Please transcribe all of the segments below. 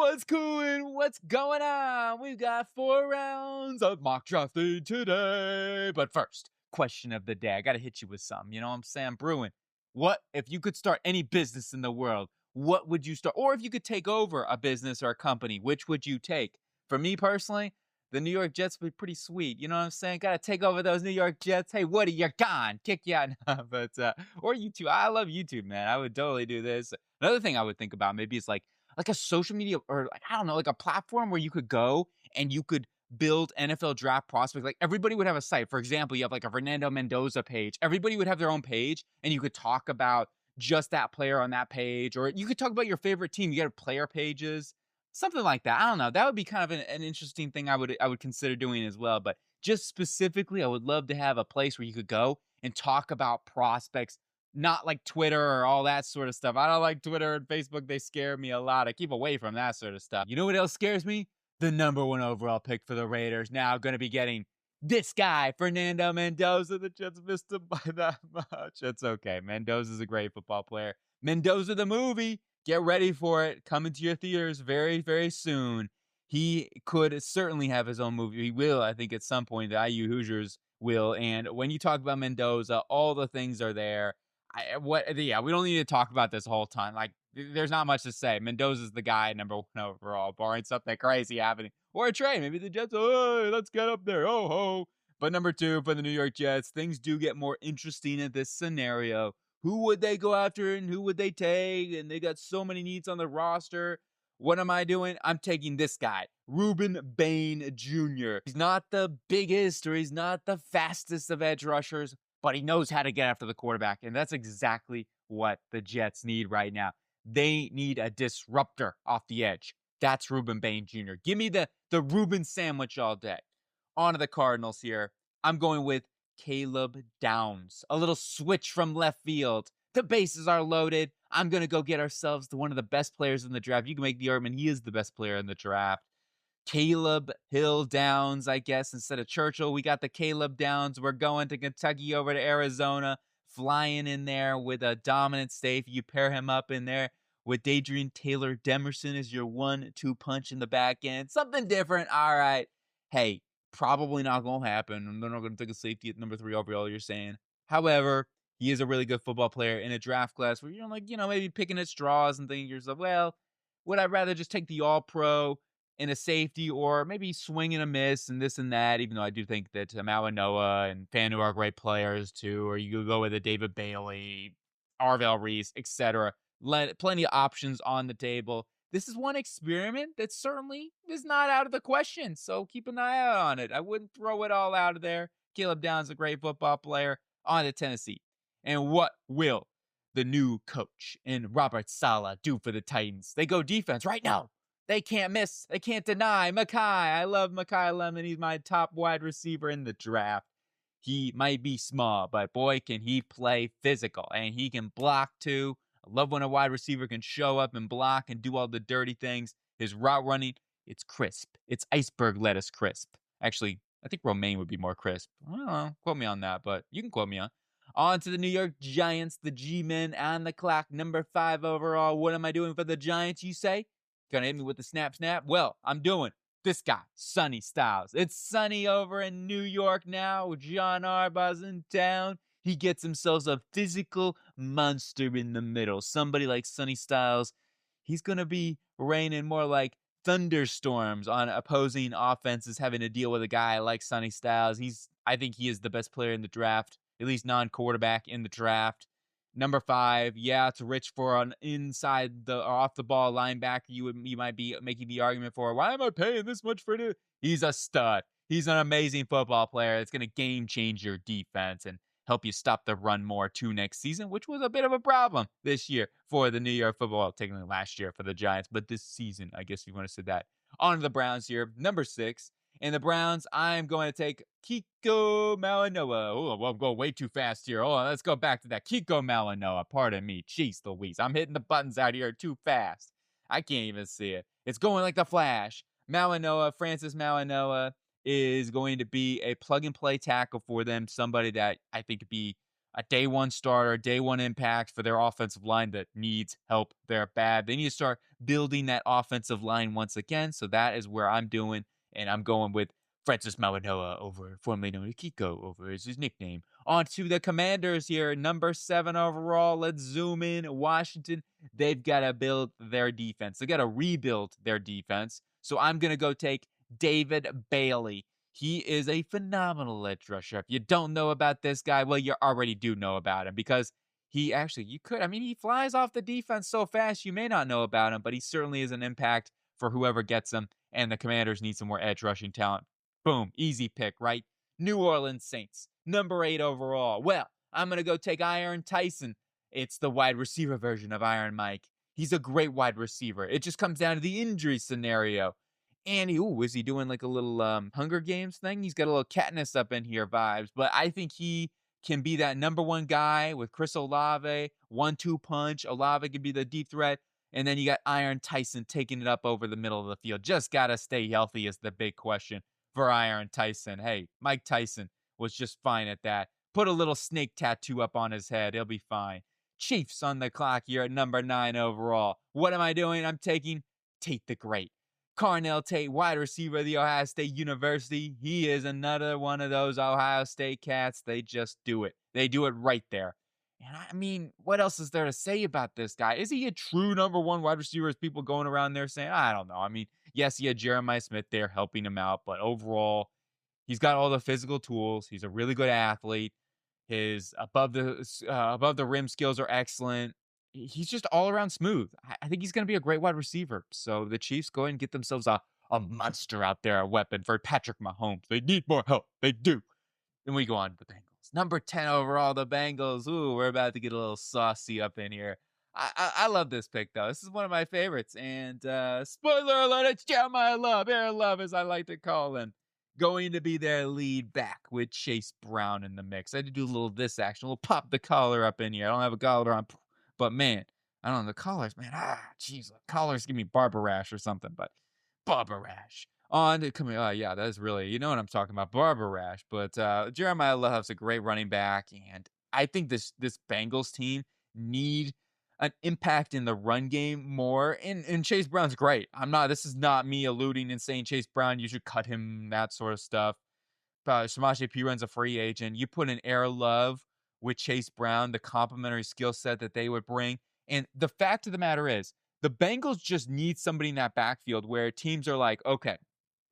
What's cool? What's going on? We've got 4 rounds of mock drafting today. But first, question of the day. I got to hit you with something. You know what I'm saying? Brewing. What if you could start any business in the world? What would you start? Or if you could take over a business or a company, which would you take? For me personally, the New York Jets would be pretty sweet. You know what I'm saying? Got to take over those New York Jets. Hey, Woody, you're gone. Kick you out. Or YouTube. I love YouTube, man. I would totally do this. Another thing I would think about maybe is like a social media or like, I don't know, like a platform where you could go and you could build NFL draft prospects. Like everybody would have a site. For example, you have like a Fernando Mendoza page. Everybody would have their own page and you could talk about just that player on that page, or you could talk about your favorite team. You got player pages, something like that. I don't know. That would be kind of an interesting thing I would consider doing as well. But just specifically, I would love to have a place where you could go and talk about prospects, not like Twitter or all that sort of stuff. I don't like Twitter and Facebook. They scare me a lot. I keep away from that sort of stuff. You know what else scares me? The number one overall pick for the Raiders now going to be getting this guy, Fernando Mendoza. The Jets missed him by that much. It's okay. Mendoza's a great football player. Mendoza the movie. Get ready for it. Coming to your theaters very, very soon. He could certainly have his own movie. He will, I think, at some point. The IU Hoosiers will. And when you talk about Mendoza, all the things are there. Yeah, we don't need to talk about this whole time. Like, there's not much to say. Mendoza's the guy, number one overall, barring something crazy happening. Or a trade. Maybe the Jets, oh, let's get up there. Oh, ho. But number two, for the New York Jets, things do get more interesting in this scenario. Who would they go after and who would they take? And they got so many needs on the roster. What am I doing? I'm taking this guy, Ruben Bain Jr. He's not the biggest or he's not the fastest of edge rushers, but he knows how to get after the quarterback. And that's exactly what the Jets need right now. They need a disruptor off the edge. That's Ruben Bain Jr. Give me the Ruben sandwich all day. On to the Cardinals here. I'm going with Caleb Downs. A little switch from left field. The bases are loaded. I'm going to go get ourselves to one of the best players in the draft. You can make the argument he is the best player in the draft. Caleb Hill Downs, I guess, instead of Churchill. We got the Caleb Downs. We're going to Kentucky over to Arizona, flying in there with a dominant stay. You pair him up in there with Adrian Taylor Demerson as your 1-2 punch in the back end. Something different. All right. Hey, probably not going to happen. They're not going to take a safety at number 3 overall, you're saying. However, he is a really good football player in a draft class where you're like, maybe picking at straws and thinking to yourself, well, would I rather just take the all-pro in a safety or maybe swing and a miss and this and that, even though I do think that Noah and Fanu are great players too, or you could go with a David Bailey, Arvell Reese, etc. Plenty of options on the table. This is one experiment that certainly is not out of the question, so keep an eye out on it. I wouldn't throw it all out of there. Caleb Downs, a great football player. On to Tennessee. And what will the new coach and Robert Saleh do for the Titans? They go defense right now. They can't miss. They can't deny. Mekhi. I love Mekhi Lemon. He's my top wide receiver in the draft. He might be small, but boy, can he play physical. And he can block too. I love when a wide receiver can show up and block and do all the dirty things. His route running, it's crisp. It's iceberg lettuce crisp. Actually, I think romaine would be more crisp. I don't know. Quote me on that, but you can quote me on. On to the New York Giants, the G-Men on the clock, number 5 overall. What am I doing for the Giants, you say? Gonna hit me with the snap? Well, I'm doing this guy, Sonny Styles. It's sunny over in New York now. John Harbaugh's in town. He gets himself a physical monster in the middle. Somebody like Sonny Styles. He's gonna be raining more like thunderstorms on opposing offenses, having to deal with a guy like Sonny Styles. I think he is the best player in the draft, at least non-quarterback in the draft. Number 5, yeah, it's rich for an inside the off the ball linebacker. You might be making the argument for, why am I paying this much for it? He's a stud. He's an amazing football player. It's going to game change your defense and help you stop the run more too next season, which was a bit of a problem this year for the New York football. Well, technically last year for the Giants, but this season, I guess you want to say that. On to the Browns here, number 6. And the Browns, I'm going to take Kiko Malinois. Oh, well, I'm going way too fast here. Oh, let's go back to that. Kiko Malinois. Pardon me. Jeez Louise. I'm hitting the buttons out here too fast. I can't even see it. It's going like the Flash. Francis Malinois is going to be a plug-and-play tackle for them. Somebody that I think could be a day one starter, day one impact for their offensive line that needs help. They're bad. They need to start building that offensive line once again. So that is where I'm doing, and I'm going with Francis Mauigoa over, formerly known as Kiko, over is his nickname. On to the Commanders here, number 7 overall. Let's zoom in. Washington, they've got to build their defense. They got to rebuild their defense. So I'm going to go take David Bailey. He is a phenomenal edge rusher. If you don't know about this guy, well, you already do know about him because he actually, he flies off the defense so fast, you may not know about him, but he certainly is an impact for whoever gets him. And the Commanders need some more edge rushing talent. Boom, easy pick, right? New Orleans Saints, number 8 overall. Well, I'm going to go take Iron Tyson. It's the wide receiver version of Iron Mike. He's a great wide receiver. It just comes down to the injury scenario. And is he doing like a little Hunger Games thing? He's got a little Katniss up in here vibes. But I think he can be that number 1 guy with Chris Olave, 1-2 punch. Olave can be the deep threat. And then you got Iron Tyson taking it up over the middle of the field. Just got to stay healthy is the big question for Iron Tyson. Hey, Mike Tyson was just fine at that. Put a little snake tattoo up on his head. He'll be fine. Chiefs on the clock here at number 9 overall. What am I doing? I'm taking Tate the Great. Carnell Tate, wide receiver of the Ohio State University. He is another one of those Ohio State cats. They just do it. They do it right there. And I mean, what else is there to say about this guy? Is he a true number 1 wide receiver as people going around there saying? I don't know. I mean, yes, he had Jeremiah Smith there helping him out, but overall, he's got all the physical tools. He's a really good athlete. His above the rim skills are excellent. He's just all around smooth. I think he's going to be a great wide receiver. So the Chiefs go ahead and get themselves a monster out there, a weapon for Patrick Mahomes. They need more help. They do. Then we go on to the Bengals. Number 10 overall, the Bengals. Ooh, we're about to get a little saucy up in here. I love this pick, though. This is one of my favorites. And spoiler alert, it's Jeremiah Love. Aaron Love, as I like to call him. Going to be their lead back with Chase Brown in the mix. I had to do a little this action. We'll pop the collar up in here. I don't have a collar on. But man, I don't know, the collars, man. Jeez, collars give me barber rash or something, but barber rash. On to come yeah, that is really, you know what I'm talking about, barber rash. But Jeremiah Love's a great running back, and I think this Bengals team need an impact in the run game more. And Chase Brown's great. This is not me alluding and saying Chase Brown, you should cut him, that sort of stuff. Samaje Perine a free agent. You put in Air Love with Chase Brown, the complementary skill set that they would bring. And the fact of the matter is, the Bengals just need somebody in that backfield where teams are like, okay,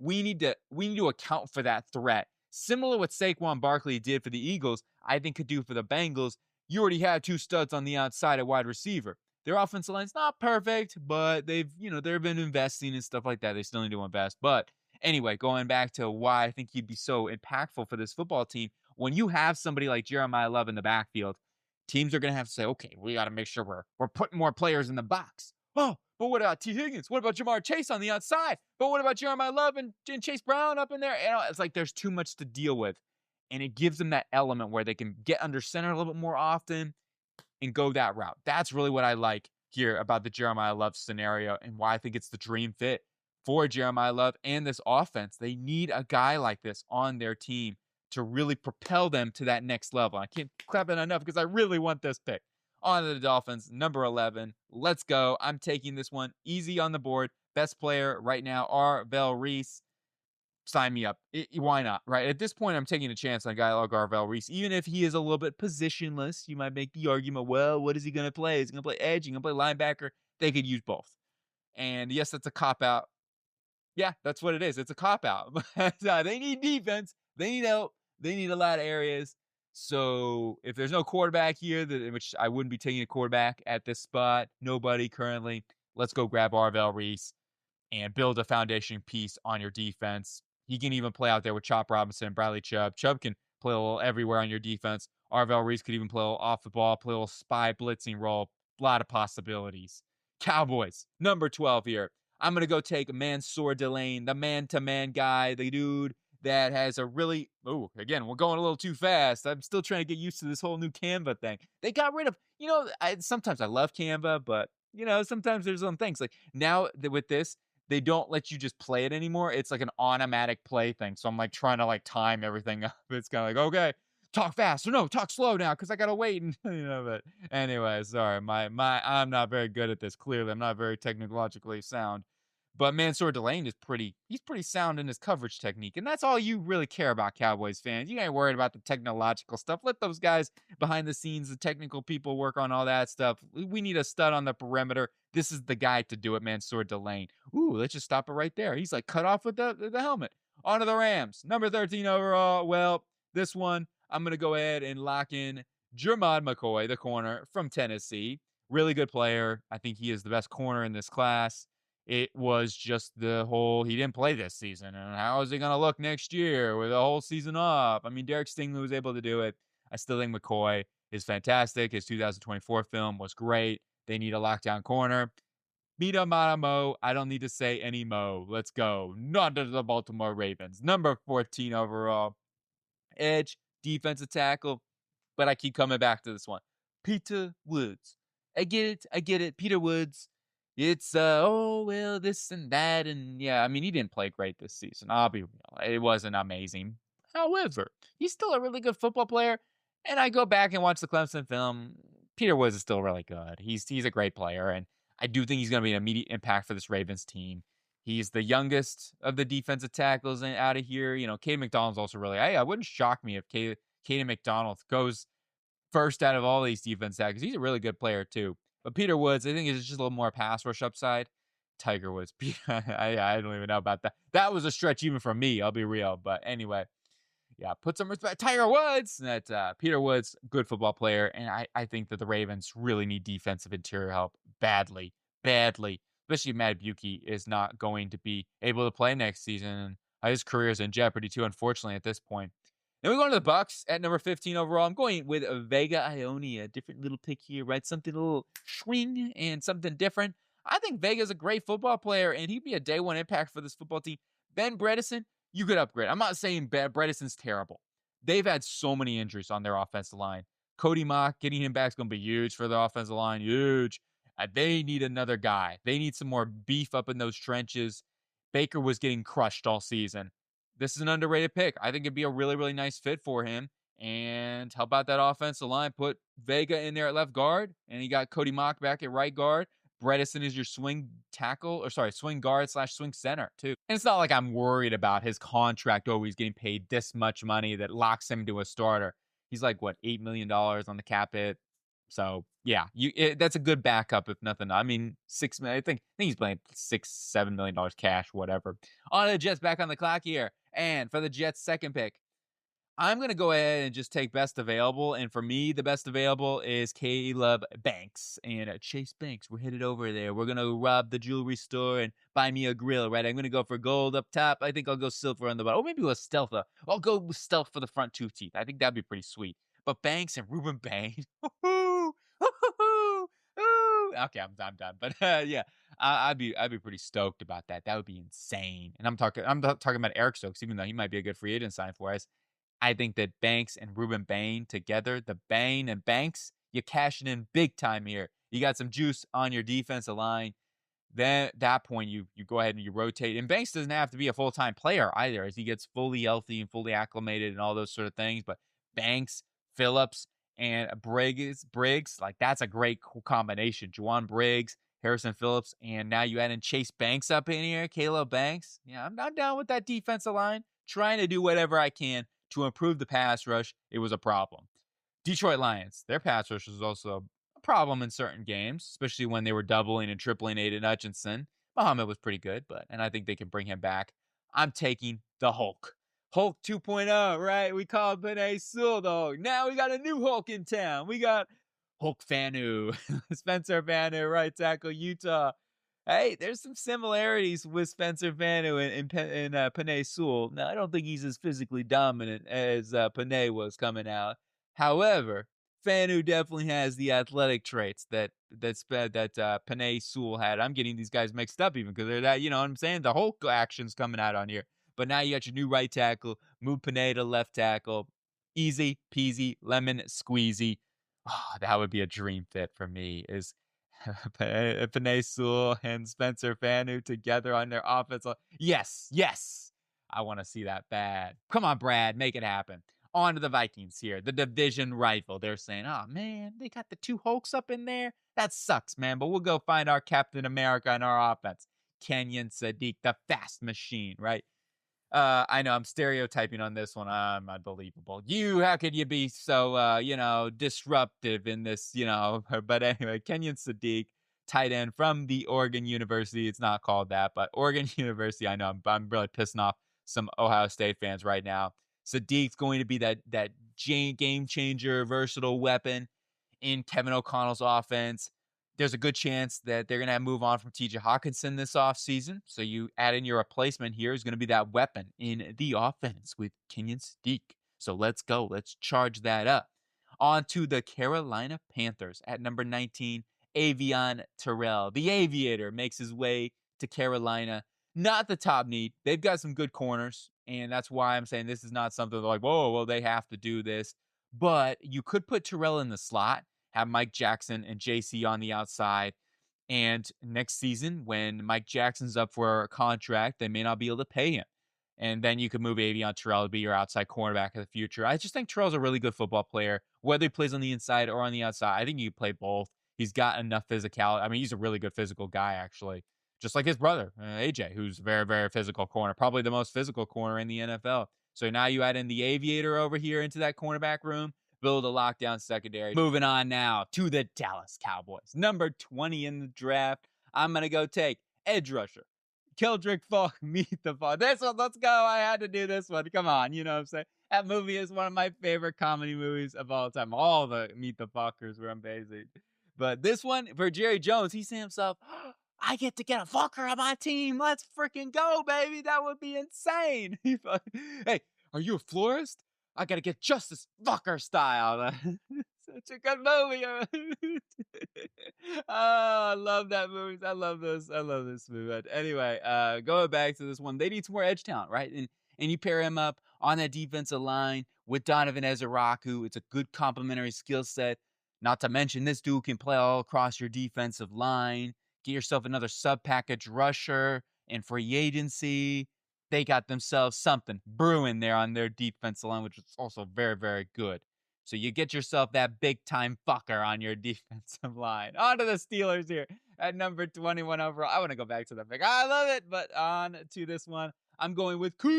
we need to account for that threat. Similar to what Saquon Barkley did for the Eagles, I think could do for the Bengals. You already have 2 studs on the outside at wide receiver. Their offensive line's not perfect, but they've been investing and stuff like that. They still need to invest. But anyway, going back to why I think he'd be so impactful for this football team, when you have somebody like Jeremiah Love in the backfield, teams are going to have to say, okay, we got to make sure we're putting more players in the box. Oh, but what about T. Higgins? What about Jamar Chase on the outside? But what about Jeremiah Love and Chase Brown up in there? It's like there's too much to deal with. And it gives them that element where they can get under center a little bit more often and go that route. That's really what I like here about the Jeremiah Love scenario and why I think it's the dream fit for Jeremiah Love and this offense. They need a guy like this on their team to really propel them to that next level. I can't clap it enough because I really want this pick. On to the Dolphins, number 11. Let's go. I'm taking this one easy on the board. Best player right now, Arvell Reese. Sign me up. Why not, right? At this point, I'm taking a chance on a guy like Arvell Reese. Even if he is a little bit positionless, you might make the argument, well, what is he going to play? Is he going to play edge? Is he going to play linebacker? They could use both. And yes, that's a cop-out. Yeah, that's what it is. It's a cop-out. They need defense. They need help. They need a lot of areas. So if there's no quarterback here, which I wouldn't be taking a quarterback at this spot, nobody currently, let's go grab Arvell Reese and build a foundation piece on your defense. He can even play out there with Chop Robinson and Bradley Chubb. Chubb can play a little everywhere on your defense. Arvell Reese could even play a little off the ball, play a little spy blitzing role. A lot of possibilities. Cowboys, number 12 here. I'm going to go take Mansour Delane, the man-to-man guy, the dude that has a really, again, we're going a little too fast. I'm still trying to get used to this whole new Canva thing. They got rid of, sometimes I love Canva, but, sometimes there's some things. Like now with this, they don't let you just play it anymore. It's like an automatic play thing. So I'm like trying to like time everything up. It's kind of like, okay, talk fast or no, talk slow now because I gotta wait. And but anyway, sorry, I'm not very good at this. Clearly, I'm not very technologically sound. But Mansour Delane he's pretty sound in his coverage technique. And that's all you really care about, Cowboys fans. You ain't worried about the technological stuff. Let those guys behind the scenes, the technical people work on all that stuff. We need a stud on the perimeter. This is the guy to do it, Mansour Delane. Ooh, let's just stop it right there. He's like cut off with the helmet. On to the Rams. Number 13 overall. Well, this one, I'm going to go ahead and lock in Jermod McCoy, the corner from Tennessee. Really good player. I think he is the best corner in this class. It was just the whole, he didn't play this season. And how is he going to look next year with a whole season off? I mean, Derek Stingley was able to do it. I still think McCoy is fantastic. His 2024 film was great. They need a lockdown corner. Mita Matamo, I don't need to say any mo. Let's go. Not to the Baltimore Ravens. Number 14 overall. Edge, defensive tackle. But I keep coming back to this one. Peter Woods. I get it. Peter Woods. It's, oh, well, this and that. And yeah, I mean, he didn't play great this season. I'll be real. It wasn't amazing. However, he's still a really good football player. And I go back and watch the Clemson film. Peter Woods is still really good. He's a great player. And I do think he's going to be an immediate impact for this Ravens team. He's the youngest of the defensive tackles out of here. You know, Caden McDonald's also really, I wouldn't shock me if Caden McDonald goes first out of all these defense tackles. He's a really good player too. But Peter Woods, I think is just a little more pass rush upside. Tiger Woods, I don't even know about that. That was a stretch even for me, I'll be real. But anyway, yeah, put some respect. Tiger Woods, that Peter Woods, good football player. And I think that the Ravens really need defensive interior help badly. Especially if Matt Buki is not going to be able to play next season. His career is in jeopardy too, unfortunately, at this point. Then we go to the Bucks at number 15 overall. I'm going with Vega Ionia, different little pick here, right? Something a little swing and something different. I think Vega's a great football player, and he'd be a day one impact for this football team. Ben Bredeson, you could upgrade. I'm not saying Bredeson's terrible. They've had so many injuries on their offensive line. Cody Mock, getting him back is going to be huge for the offensive line. Huge. They need another guy. They need some more beef up in those trenches. Baker was getting crushed all season. This is an underrated pick. I think it'd be a really, really nice fit for him. And how about that offensive line? Put Vega in there at left guard, and you got Cody Mock back at right guard. Bredesen is your swing guard / swing center, too. And it's not like I'm worried about his contract always getting paid this much money that locks him to a starter. He's like, what, $8 million on the cap hit? So, yeah, that's a good backup, if nothing. I mean, $6 million. I think he's playing $6-7 million cash, whatever. On to the Jets, back on the clock here. And for the Jets' second pick, I'm going to go ahead and just take best available. And for me, the best available is Caleb Banks and Chase Banks. We're headed over there. We're going to rob the jewelry store and buy me a grill, right? I'm going to go for gold up top. I think I'll go silver on the bottom. Or maybe we'll stealth. I'll go with stealth for the front two teeth. I think that'd be pretty sweet. But Banks and Ruben Bain. Okay, I'm done. But yeah, I'd be pretty stoked about that. That would be insane. And I'm talking about Eric Stokes, even though he might be a good free agent sign for us. I think that Banks and Ruben Bain together, the Bain and Banks, you're cashing in big time here. You got some juice on your defensive line. Then at that point, you go ahead and you rotate. And Banks doesn't have to be a full-time player either, as he gets fully healthy and fully acclimated and all those sort of things. But Banks, Phillips, and Briggs, like that's a great combination. Juwan Briggs, Harrison Phillips, and now you add in Chase Banks up in here, Caleb Banks. Yeah, I'm down with that defensive line. Trying to do whatever I can to improve the pass rush. It was a problem. Detroit Lions, their pass rush was also a problem in certain games, especially when they were doubling and tripling Aiden Hutchinson. Muhammad was pretty good, and I think they can bring him back. I'm taking the Hulk. Hulk 2.0, right? We call Penei Sewell the Hulk. Now we got a new Hulk in town. We got Hulk Fanu, Spencer Fanu, right tackle, Utah. Hey, there's some similarities with Spencer Fanu and Penei Sewell. Now, I don't think he's as physically dominant as Penei was coming out. However, Fanu definitely has the athletic traits that Penei Sewell had. I'm getting these guys mixed up even because they're that, you know what I'm saying? The Hulk action's coming out on here. But now you got your new right tackle, move Penei to left tackle. Easy peasy, lemon squeezy. Oh, that would be a dream fit for me, is Penei Sewell and Spencer Fanu together on their offense. Yes. I want to see that bad. Come on, Brad, make it happen. On to the Vikings here, the division rival. They're saying, oh man, they got the two Hulks up in there. That sucks, man. But we'll go find our Captain America in our offense. Kenyon Sadiq, the fast machine, right? I know I'm stereotyping on this one. I'm unbelievable. How could you be so, disruptive in this, but anyway, Kenyon Sadiq, tight end from the Oregon University. It's not called that, but Oregon University. I know I'm really pissing off some Ohio State fans right now. Sadiq's going to be that game changer, versatile weapon in Kevin O'Connell's offense. There's a good chance that they're going to move on from TJ Hawkinson this offseason. So you add in your replacement here is going to be that weapon in the offense with Kenyon Sadiq. So let's go. Let's charge that up. On to the Carolina Panthers at number 19, Avion Terrell. The Aviator makes his way to Carolina. Not the top need. They've got some good corners, and that's why I'm saying this is not something like, whoa, well, they have to do this. But you could put Terrell in the slot, have Mike Jackson and JC on the outside. And next season, when Mike Jackson's up for a contract, they may not be able to pay him. And then you could move Avion Terrell to be your outside cornerback of the future. I just think Terrell's a really good football player, whether he plays on the inside or on the outside. I think you can play both. He's got enough physicality. I mean, he's a really good physical guy, actually. Just like his brother, AJ, who's a very, very physical corner, probably the most physical corner in the NFL. So now you add in the Aviator over here into that cornerback room, build a lockdown secondary. Moving on now to the Dallas Cowboys. Number 20 in the draft. I'm going to go take edge rusher. Keldrick Falk, Meet the Falk. This one, let's go. I had to do this one. Come on, you know what I'm saying? That movie is one of my favorite comedy movies of all time. All the Meet the Falkers were amazing. But this one, for Jerry Jones, he said himself, I get to get a Falker on my team. Let's freaking go, baby. That would be insane. Hey, are you a florist? I got to get Justice Fucker style. Such a good movie. Oh, I love that movie. I love this movie. But anyway, going back to this one, they need some more edge talent, right? And you pair him up on that defensive line with Donovan Ezeraku. It's a good complementary skill set. Not to mention, this dude can play all across your defensive line. Get yourself another sub-package rusher in free agency. They got themselves something brewing there on their defensive line, which is also very, very good. So you get yourself that big-time fucker on your defensive line. On to the Steelers here at number 21 overall. I want to go back to the pick. I love it, but on to this one. I'm going with Cooper.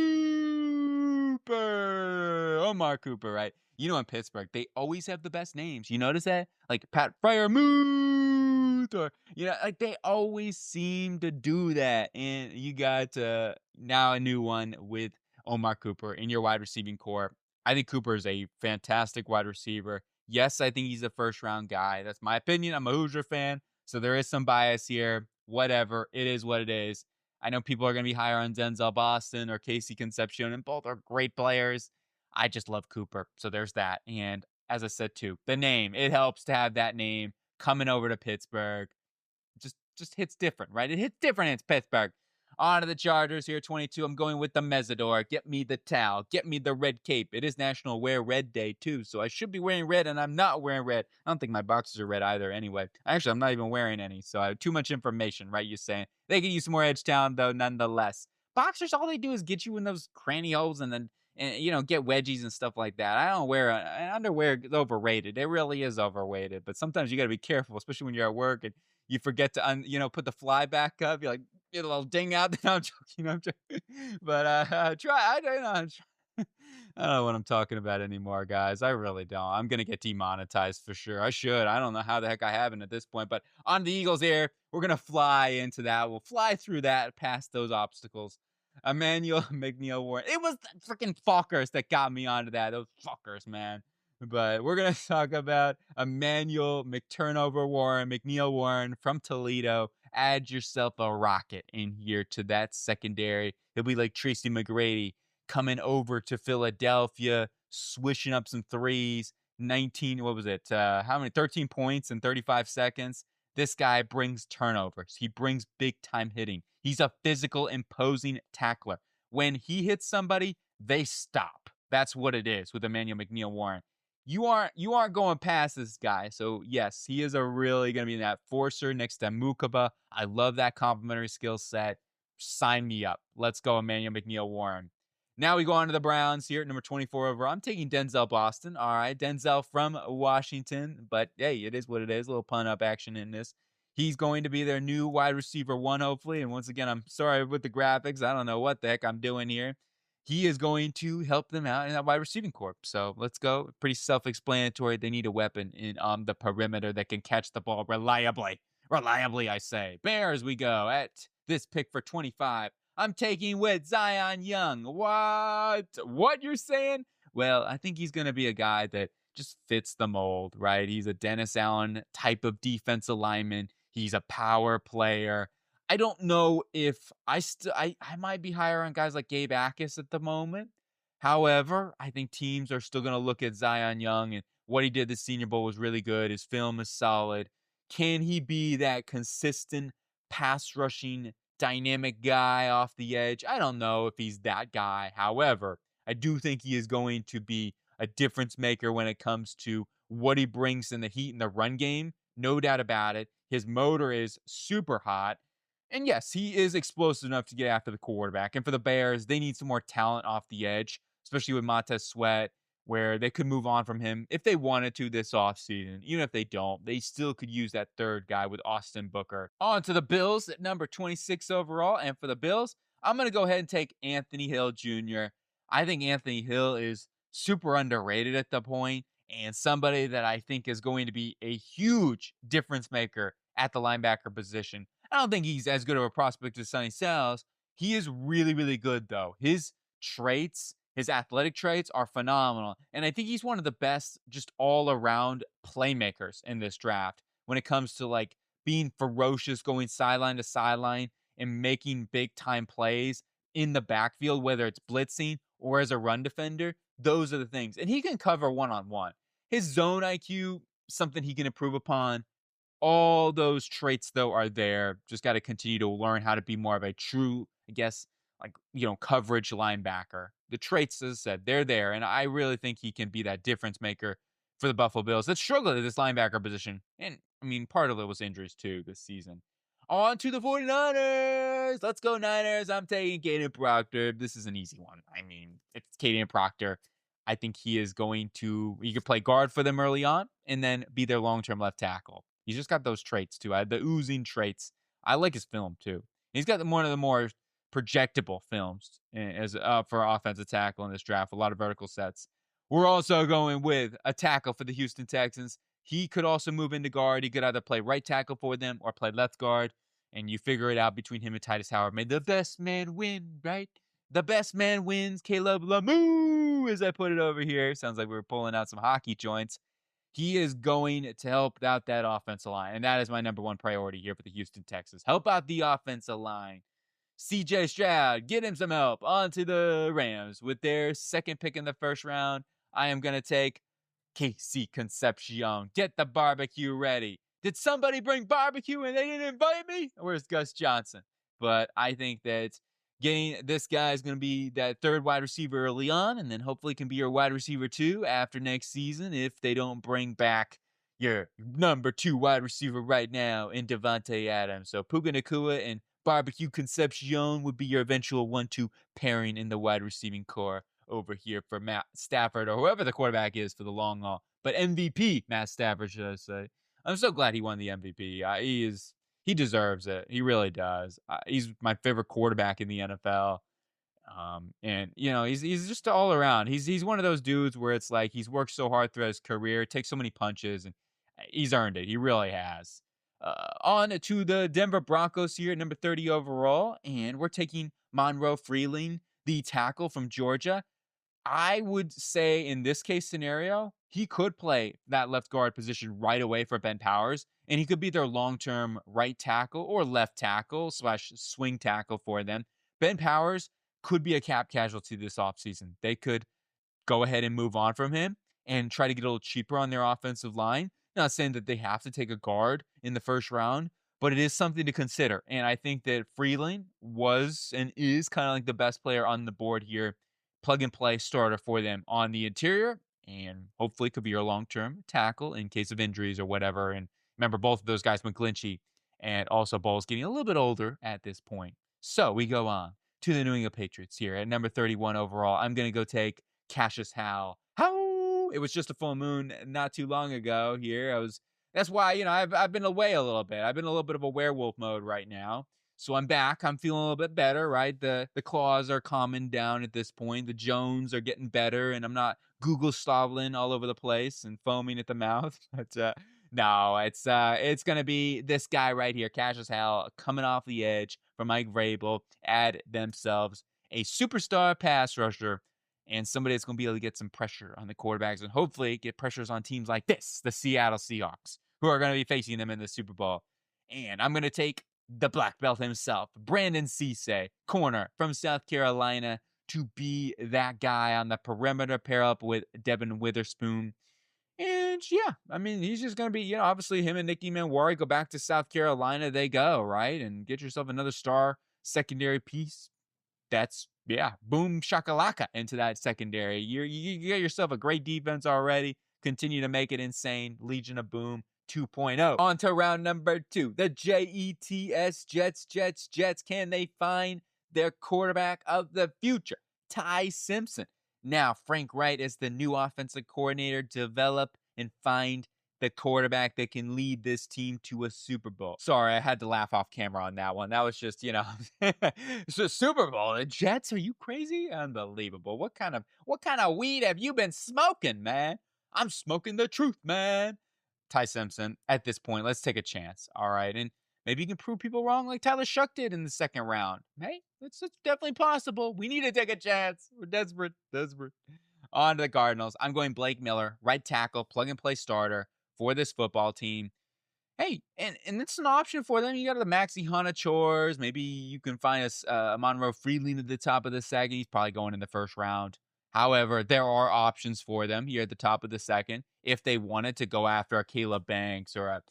Omar Cooper, right? You know, in Pittsburgh, they always have the best names. You notice that? Like Pat Freiermuth, or, like they always seem to do that. And you got now a new one with Omar Cooper in your wide receiving core. I think Cooper is a fantastic wide receiver. Yes, I think he's a first-round guy. That's my opinion. I'm a Hoosier fan, so there is some bias here. Whatever. It is what it is. I know people are going to be higher on Denzel Boston or Casey Concepcion, and both are great players. I just love Cooper, so there's that. And as I said, too, the name. It helps to have that name coming over to Pittsburgh. Just hits different, right? It hits different in Pittsburgh. On to the Chargers here, 22. I'm going with the Mezzador. Get me the towel. Get me the red cape. It is National Wear Red Day, too, so I should be wearing red, and I'm not wearing red. I don't think my boxers are red either anyway. Actually, I'm not even wearing any, so I have too much information, right? You're saying. They can use some more edge talent, though, nonetheless. Boxers, all they do is get you in those cranny holes and then, get wedgies and stuff like that. I don't wear underwear is overrated. It really is overrated, but sometimes you got to be careful, especially when you're at work and you forget to, put the fly back up. You're like, get a little ding out there. I'm joking. But I don't know. I don't know what I'm talking about anymore, guys. I really don't. I'm going to get demonetized for sure. I should. I don't know how the heck I haven't at this point. But on the Eagles here, we're going to fly into that. We'll fly through that, past those obstacles. Emmanuel McNeil Warren. It was the freaking fuckers that got me onto that. Those fuckers, man. But we're going to talk about Emmanuel McTurnover Warren, McNeil Warren from Toledo. Add yourself a rocket in here to that secondary. He'll be like Tracy McGrady coming over to Philadelphia, swishing up some threes. 19, what was it? 13 points in 35 seconds. This guy brings turnovers. He brings big-time hitting. He's a physical, imposing tackler. When he hits somebody, they stop. That's what it is with Emmanuel McNeil Warren. You aren't going past this guy. So, yes, he is really going to be that forcer next to Mukaba. I love that complementary skill set. Sign me up. Let's go, Emmanuel McNeil Warren. Now we go on to the Browns here at number 24 overall. I'm taking Denzel Boston. All right, Denzel from Washington. But hey, it is what it is. A little pun up action in this. He's going to be their new wide receiver one, hopefully. And once again, I'm sorry with the graphics. I don't know what the heck I'm doing here. He is going to help them out in that wide receiving corps. So let's go. Pretty self-explanatory. They need a weapon in the perimeter that can catch the ball reliably. Reliably, I say. Bears we go at this pick for 25. I'm taking with Zion Young. What? What you're saying? Well, I think he's going to be a guy that just fits the mold, right? He's a Dennis Allen type of defensive lineman. He's a power player. I don't know if I might be higher on guys like Gabe Akis at the moment. However, I think teams are still going to look at Zion Young, and what he did this Senior Bowl was really good. His film is solid. Can he be that consistent pass rushing dynamic guy off the edge? I don't know if he's that guy. However, I do think he is going to be a difference maker when it comes to what he brings in the heat in the run game. No doubt about it. His motor is super hot. And yes, he is explosive enough to get after the quarterback. And for the Bears, they need some more talent off the edge, especially with Montez Sweat, where they could move on from him if they wanted to this offseason. Even if they don't, they still could use that third guy with Austin Booker. On to the Bills at number 26 overall. And for the Bills, I'm going to go ahead and take Anthony Hill Jr. I think Anthony Hill is super underrated at the point and somebody that I think is going to be a huge difference maker at the linebacker position. I don't think he's as good of a prospect as Sonny Styles. He is really, really good, though. His traits, his athletic traits are phenomenal. And I think he's one of the best just all-around playmakers in this draft when it comes to like being ferocious, going sideline to sideline and making big-time plays in the backfield, whether it's blitzing or as a run defender. Those are the things. And he can cover one-on-one. His zone IQ, something he can improve upon. All those traits, though, are there. Just got to continue to learn how to be more of a true, I guess, coverage linebacker. The traits, as I said, they're there. And I really think he can be that difference maker for the Buffalo Bills that struggled at this linebacker position. And, I mean, part of it was injuries, too, this season. On to the 49ers. Let's go, Niners. I'm taking Caden Proctor. This is an easy one. I mean, it's Caden Proctor. I think he could play guard for them early on and then be their long-term left tackle. He's just got those traits, too. The oozing traits. I like his film, too. He's got one of the more projectable films as for offensive tackle in this draft. A lot of vertical sets. We're also going with a tackle for the Houston Texans. He could also move into guard. He could either play right tackle for them or play left guard. And you figure it out between him and Titus Howard. May the best man win, right? The best man wins. Caleb Lamoo, as I put it over here. Sounds like we're pulling out some hockey joints. He is going to help out that offensive line. And that is my number one priority here for the Houston Texans. Help out the offensive line. CJ Stroud, get him some help. On to the Rams. With their second pick in the first round, I am going to take Casey Concepcion. Get the barbecue ready. Did somebody bring barbecue and they didn't invite me? Where's Gus Johnson? But I think that getting this guy is going to be that third wide receiver early on, and then hopefully can be your wide receiver 2 after next season if they don't bring back your number 2 wide receiver right now in Devontae Adams. So Puka Nacua and Barbecue Concepcion would be your eventual 1-2 pairing in the wide receiving core over here for Matt Stafford or whoever the quarterback is for the long haul. But MVP Matt Stafford, should I say. I'm so glad he won the MVP. He deserves it. He really does. He's my favorite quarterback in the NFL. And he's just all around. He's one of those dudes where it's like he's worked so hard throughout his career, takes so many punches, and he's earned it. He really has. On to the Denver Broncos here at number 30 overall, and we're taking Monroe Freeling, the tackle from Georgia. I would say in this case scenario, he could play that left guard position right away for Ben Powers, and he could be their long-term right tackle or left tackle / swing tackle for them. Ben Powers could be a cap casualty this offseason. They could go ahead and move on from him and try to get a little cheaper on their offensive line. Not saying that they have to take a guard in the first round, but it is something to consider. And I think that Freeling was and is kind of like the best player on the board here. Plug and play starter for them on the interior, and hopefully could be your long-term tackle in case of injuries or whatever. And remember, both of those guys, McGlinchey and also Ball's getting a little bit older at this point. So we go on to the New England Patriots here at number 31 overall. I'm going to go take Cassius Howell. How? It was just a full moon not too long ago here. That's why, I've been away a little bit. I've been a little bit of a werewolf mode right now. So I'm back. I'm feeling a little bit better, right? The claws are calming down at this point. The Jones are getting better, and I'm not Google slobbling all over the place and foaming at the mouth. But no, it's gonna be this guy right here, Cassius Howell, coming off the edge for Mike Vrabel, add themselves a superstar pass rusher and somebody that's gonna be able to get some pressure on the quarterbacks and hopefully get pressures on teams like this, the Seattle Seahawks, who are gonna be facing them in the Super Bowl. And I'm gonna take the black belt himself, Brandon Cisse, corner from South Carolina, to be that guy on the perimeter, pair up with Devin Witherspoon. And yeah, I mean, he's just going to be, obviously him and Nicky Manwari go back to South Carolina. They go, right? And get yourself another star secondary piece. That's, yeah, boom shakalaka into that secondary. You get yourself a great defense already. Continue to make it insane. Legion of Boom 2.0. On to round number 2. The Jets, Jets. Can they find their quarterback of the future? Ty Simpson. Now, Frank Wright is the new offensive coordinator. Develop and find the quarterback that can lead this team to a Super Bowl. Sorry, I had to laugh off camera on that one. That was just, it's a Super Bowl. The Jets, are you crazy? Unbelievable. What kind of weed have you been smoking, man? I'm smoking the truth, man. Ty Simpson, at this point, let's take a chance. All right. And maybe you can prove people wrong like Tyler Shuck did in the second round. Hey, it's definitely possible. We need to take a chance. We're desperate. On to the Cardinals. I'm going Blake Miller, right tackle, plug-and-play starter for this football team. Hey, and it's an option for them. You got the Maxi Hunter-Chores. Maybe you can find a Monroe Freeling at the top of the second. He's probably going in the first round. However, there are options for them here at the top of the second if they wanted to go after a Caleb Banks or a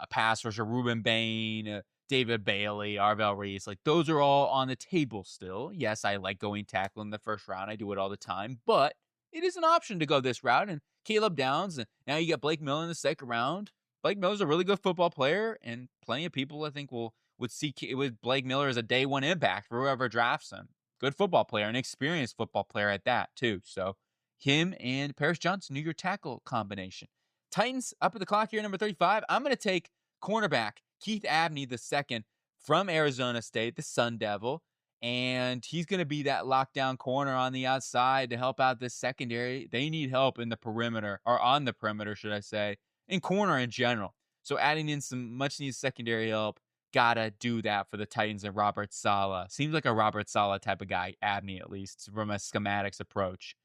pass rusher, Ruben Bain, David Bailey, Arvell Reese. Like, those are all on the table still. Yes, I like going tackle in the first round. I do it all the time. But it is an option to go this route. And Caleb Downs, and now you got Blake Miller in the second round. Blake Miller's a really good football player, and plenty of people, I think, would see with Blake Miller as a day one impact for whoever drafts him. Good football player, an experienced football player at that, too. So him and Paris Johnson, your tackle combination. Titans up at the clock here, number 35. I'm going to take cornerback Keith Abney II from Arizona State, the Sun Devil. And he's going to be that lockdown corner on the outside to help out this secondary. They need help in the perimeter, or on the perimeter, should I say, in corner in general. So adding in some much-needed secondary help, gotta do that for the Titans and Robert Saleh. Seems like a Robert Saleh type of guy, Abney at least, from a schematics approach.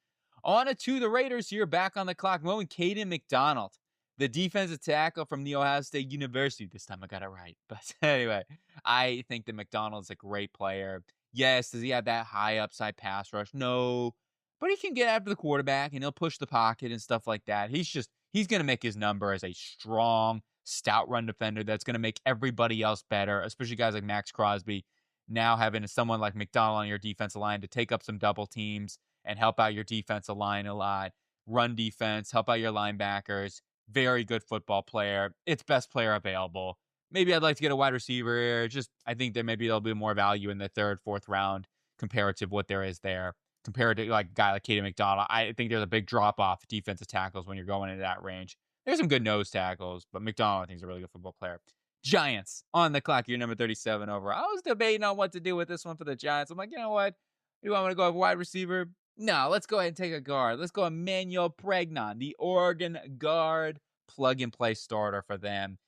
On to the Raiders here, back on the clock. Going Caden McDonald, the defensive tackle from The Ohio State University. This time I got it right. But anyway, I think that McDonald's a great player. Yes, does he have that high upside pass rush? No. But he can get after the quarterback, and he'll push the pocket and stuff like that. He's going to make his number as a strong, stout run defender that's going to make everybody else better, especially guys like Max Crosby. Now having someone like McDonald on your defensive line to take up some double teams and help out your defensive line a lot. Run defense, help out your linebackers. Very good football player. It's best player available. Maybe I'd like to get a wide receiver. I think that maybe there'll be more value in the third, fourth round comparative what there is there. Compared to like a guy like Caden McDonald, I think there's a big drop-off defensive tackles when you're going into that range. There's some good nose tackles, but McDonald, I think, is a really good football player. Giants on the clock, your number 37 over. I was debating on what to do with this one for the Giants. I'm like, you know what? Do I want to go with wide receiver? No, let's go ahead and take a guard. Let's go Emmanuel Pregnon, the Oregon guard, plug-and-play starter for them.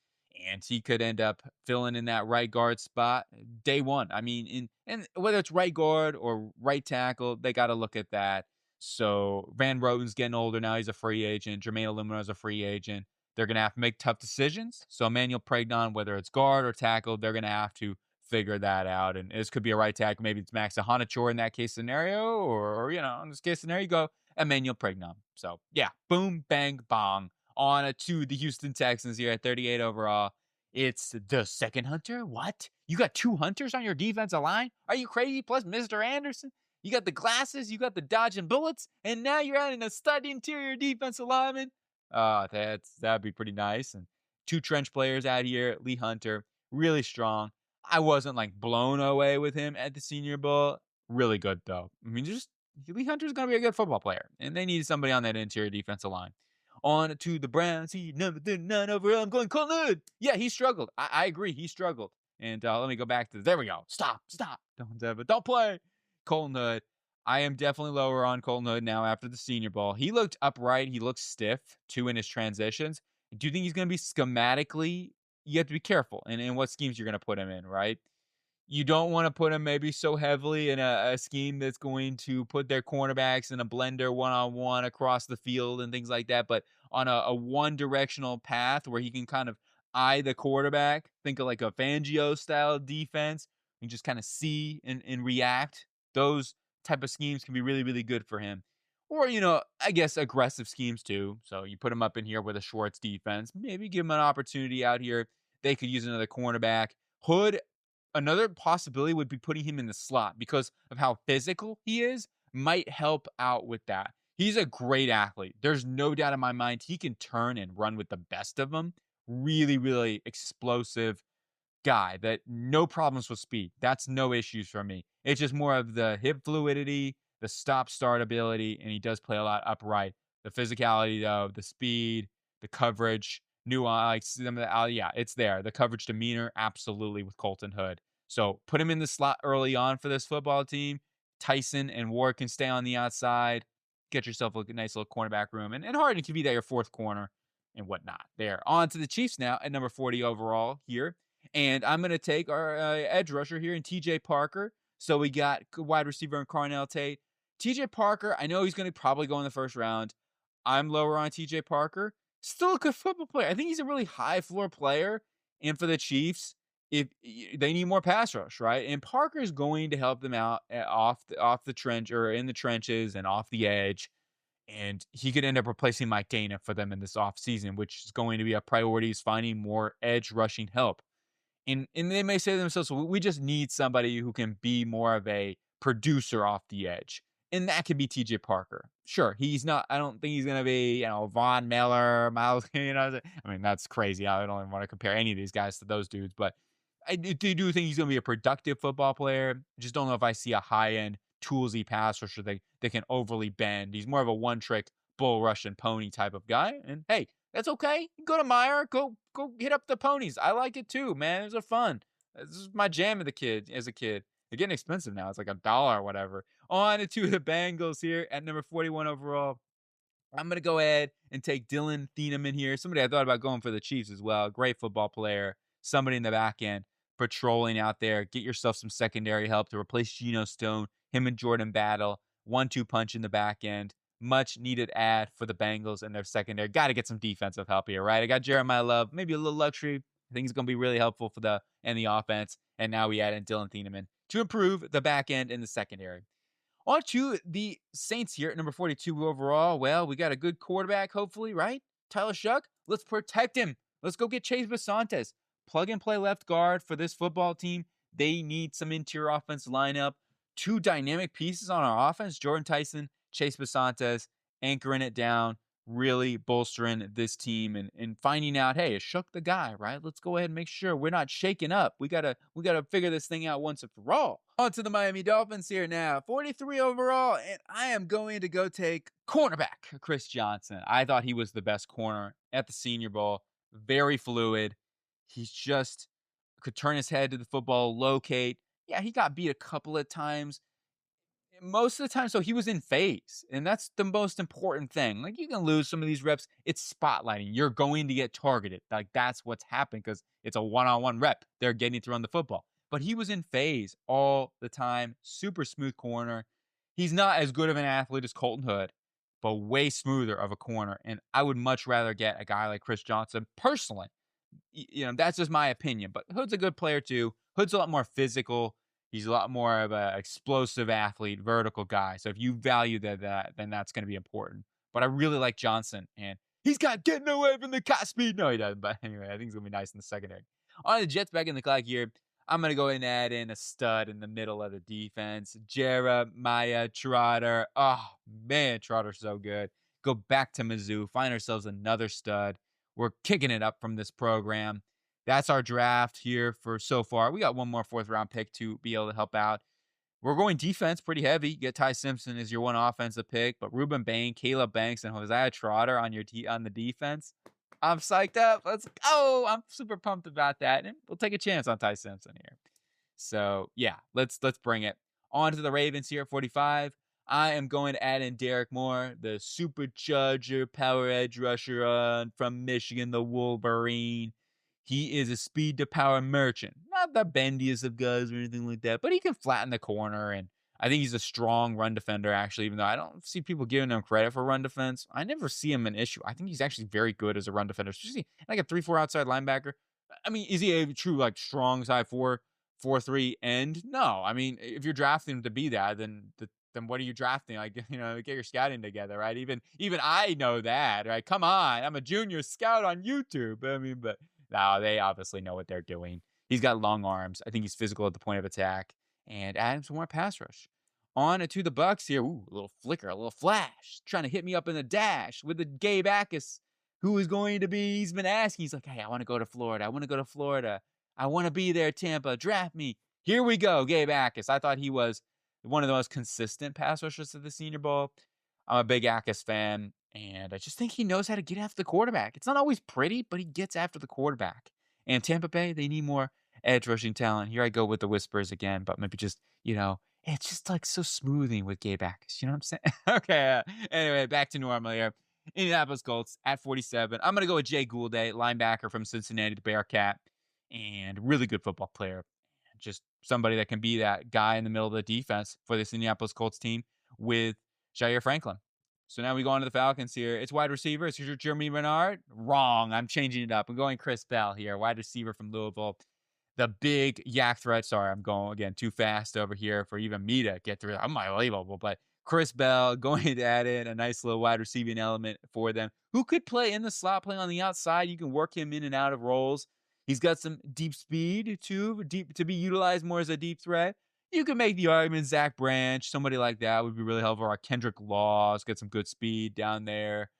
And he could end up filling in that right guard spot day one. I mean, and whether it's right guard or right tackle, they got to look at that. So Van Roten's getting older now. He's a free agent. Jermaine Illumina's a free agent. They're going to have to make tough decisions. So Emmanuel Pregnon, whether it's guard or tackle, they're going to have to figure that out. And this could be a right tackle. Maybe it's Max Ahanachour in that case scenario. Or, in this case scenario, you go Emmanuel Pregnon. So, yeah, boom, bang, bong. On to the Houston Texans here at 38 overall. It's the second hunter? What? You got two hunters on your defensive line? Are you crazy? Plus Mr. Anderson? You got the glasses, you got the dodging bullets, and now you're adding a stud interior defensive lineman? That'd be pretty nice. And two trench players out here. Lee Hunter, really strong. I wasn't like blown away with him at the Senior Bowl. really good, though. I mean, just Lee Hunter's going to be a good football player, and they need somebody on that interior defensive line. On to the Browns. He number 39 overall. I'm going Colton Hood. Yeah, he struggled. I agree. He struggled. And let me go back to there we go. Stop. Don't play. Colton Hood. I am definitely lower on Colton Hood now after the Senior Bowl. He looked upright. He looked stiff too in his transitions. Do you think he's going to be schematically? You have to be careful in what schemes you're going to put him in, right? You don't want to put him maybe so heavily in a scheme that's going to put their cornerbacks in a blender one-on-one across the field and things like that. But on a one-directional path where he can kind of eye the quarterback, think of like a Fangio-style defense, and just kind of see and react. Those type of schemes can be really, really good for him. Or, I guess aggressive schemes too. So you put him up in here with a Schwartz defense. Maybe give him an opportunity out here. They could use another cornerback. Hood, another possibility would be putting him in the slot because of how physical he is, might help out with that. He's a great athlete. There's no doubt in my mind he can turn and run with the best of them. Really, really explosive guy that no problems with speed. That's no issues for me. It's just more of the hip fluidity, the stop-start ability, and he does play a lot upright. The physicality, though, the speed, the coverage, nuance, yeah, it's there. The coverage demeanor, absolutely, with Colton Hood. So put him in the slot early on for this football team. Tyson and Ward can stay on the outside. Get yourself a nice little cornerback room. And Harden can be that your fourth corner and whatnot. There. On to the Chiefs now at number 40 overall here. And I'm going to take our edge rusher here in TJ Parker. So we got wide receiver in Carnell Tate. TJ Parker, I know he's going to probably go in the first round. I'm lower on TJ Parker. Still a good football player. I think he's a really high floor player. And for the Chiefs, if they need more pass rush, right? And Parker's going to help them out off the trench or in the trenches and off the edge. And he could end up replacing Mike Dana for them in this offseason, which is going to be a priority, is finding more edge rushing help. And they may say to themselves, well, we just need somebody who can be more of a producer off the edge. And that could be TJ Parker. Sure, he's not, I don't think he's going to be, Von Miller, Miles, I mean, that's crazy. I don't even want to compare any of these guys to those dudes, but I do think he's going to be a productive football player. I just don't know if I see a high-end, toolsy pass rusher that can overly bend. He's more of a one-trick bull Russian pony type of guy. And hey, that's okay. Go to Meyer. Go hit up the ponies. I like it too, man. Those are fun. This is my jam as a kid. They're getting expensive now. It's like $1 or whatever. On to the Bengals here at number 41 overall. I'm going to go ahead and take Dylan Thieneman here. Somebody I thought about going for the Chiefs as well. Great football player. Somebody in the back end patrolling out there. Get yourself some secondary help to replace Geno Stone. Him and Jordan Battle. 1-2 punch in the back end. Much needed add for the Bengals and their secondary. Got to get some defensive help here, right? I got Jeremiah Love, maybe a little luxury. I think he's going to be really helpful for the offense. And now we add in Dylan Thieneman to improve the back end and the secondary. On to the Saints here at number 42 overall. Well, we got a good quarterback, hopefully, right? Tyler Shuck. Let's protect him. Let's go get Chase Basantes. Plug and play left guard for this football team. They need some interior offense lineup. Two dynamic pieces on our offense, Jordan Tyson, Chase Basantes, anchoring it down, really bolstering this team and finding out, hey, is Shook the guy, right? Let's go ahead and make sure we're not shaking up. We gotta figure this thing out once and for all. On to the Miami Dolphins here now, 43 overall, and I am going to go take cornerback Chris Johnson. I thought he was the best corner at the Senior Bowl. Very fluid. He's just could turn his head to the football, locate. Yeah, he got beat a couple of times. Most of the time, so he was in phase, and that's the most important thing. Like, you can lose some of these reps. It's spotlighting. You're going to get targeted. Like, that's what's happened because it's a one-on-one rep. They're getting through on the football. But he was in phase all the time. Super smooth corner. He's not as good of an athlete as Colton Hood, but way smoother of a corner. And I would much rather get a guy like Chris Johnson personally. That's just my opinion. But Hood's a good player too. Hood's a lot more physical. He's a lot more of an explosive athlete, vertical guy. So if you value that, then that's going to be important. But I really like Johnson, and he's got getting away from the cat speed. No, he doesn't. But anyway, I think it's going to be nice in the secondary. On the Jets back in the clock here, I'm going to go ahead and add in a stud in the middle of the defense. Jeremiah Trotter. Oh, man, Trotter's so good. Go back to Mizzou. Find ourselves another stud. We're kicking it up from this program. That's our draft here for so far. We got one more fourth-round pick to be able to help out. We're going defense pretty heavy. You get Ty Simpson as your one offensive pick, but Ruben Bain, Caleb Banks, and Hosea Trotter on on the defense. I'm psyched up. Let's go. I'm super pumped about that. And we'll take a chance on Ty Simpson here. So yeah, let's bring it. On to the Ravens here at 45. I am going to add in Derek Moore, the supercharger power edge rusher from Michigan, the Wolverine. He is a speed to power merchant. Not the bendiest of guys or anything like that, but he can flatten the corner. And I think he's a strong run defender, actually, even though I don't see people giving him credit for run defense. I never see him an issue. I think he's actually very good as a run defender, especially like a 3-4 outside linebacker. I mean, is he a true, like, strong side 4-3 end? No. I mean, if you're drafting him to be that, then what are you drafting? Like, get your scouting together, right? Even I know that, right? Come on, I'm a junior scout on YouTube. I mean, but no, they obviously know what they're doing. He's got long arms. I think he's physical at the point of attack, and add some more pass rush. On to the Bucks here. Ooh, a little flicker, a little flash, trying to hit me up in the dash with the Gabe Akis, who is going to be. He's been asking. He's like, hey, I want to go to Florida. I want to go to Florida. I want to be there, Tampa. Draft me. Here we go, Gabe Akis. I thought he was one of the most consistent pass rushers of the Senior Bowl. I'm a big Akis fan, and I just think he knows how to get after the quarterback. It's not always pretty, but he gets after the quarterback. And Tampa Bay, they need more edge rushing talent. Here I go with the whispers again, but maybe just, it's just like so smoothing with Gabe Akis. You know what I'm saying? Okay. Anyway, back to normal here. Indianapolis Colts at 47. I'm going to go with Jay Goulday, linebacker from Cincinnati, the Bearcat, and really good football player. Just somebody that can be that guy in the middle of the defense for this Indianapolis Colts team with Jair Franklin. So now we go on to the Falcons here. It's wide receiver. It's your Jeremy Renard. Wrong. I'm changing it up. I'm going Chris Bell here, wide receiver from Louisville. The big yak threat. Sorry, I'm going, again, too fast over here for even me to get through. I'm unbelievable. But Chris Bell going to add in a nice little wide receiving element for them. Who could play in the slot, play on the outside? You can work him in and out of roles. He's got some deep speed, too, to be utilized more as a deep threat. You can make the argument Zach Branch, somebody like that would be really helpful. Or Kendrick Laws, get some good speed down there.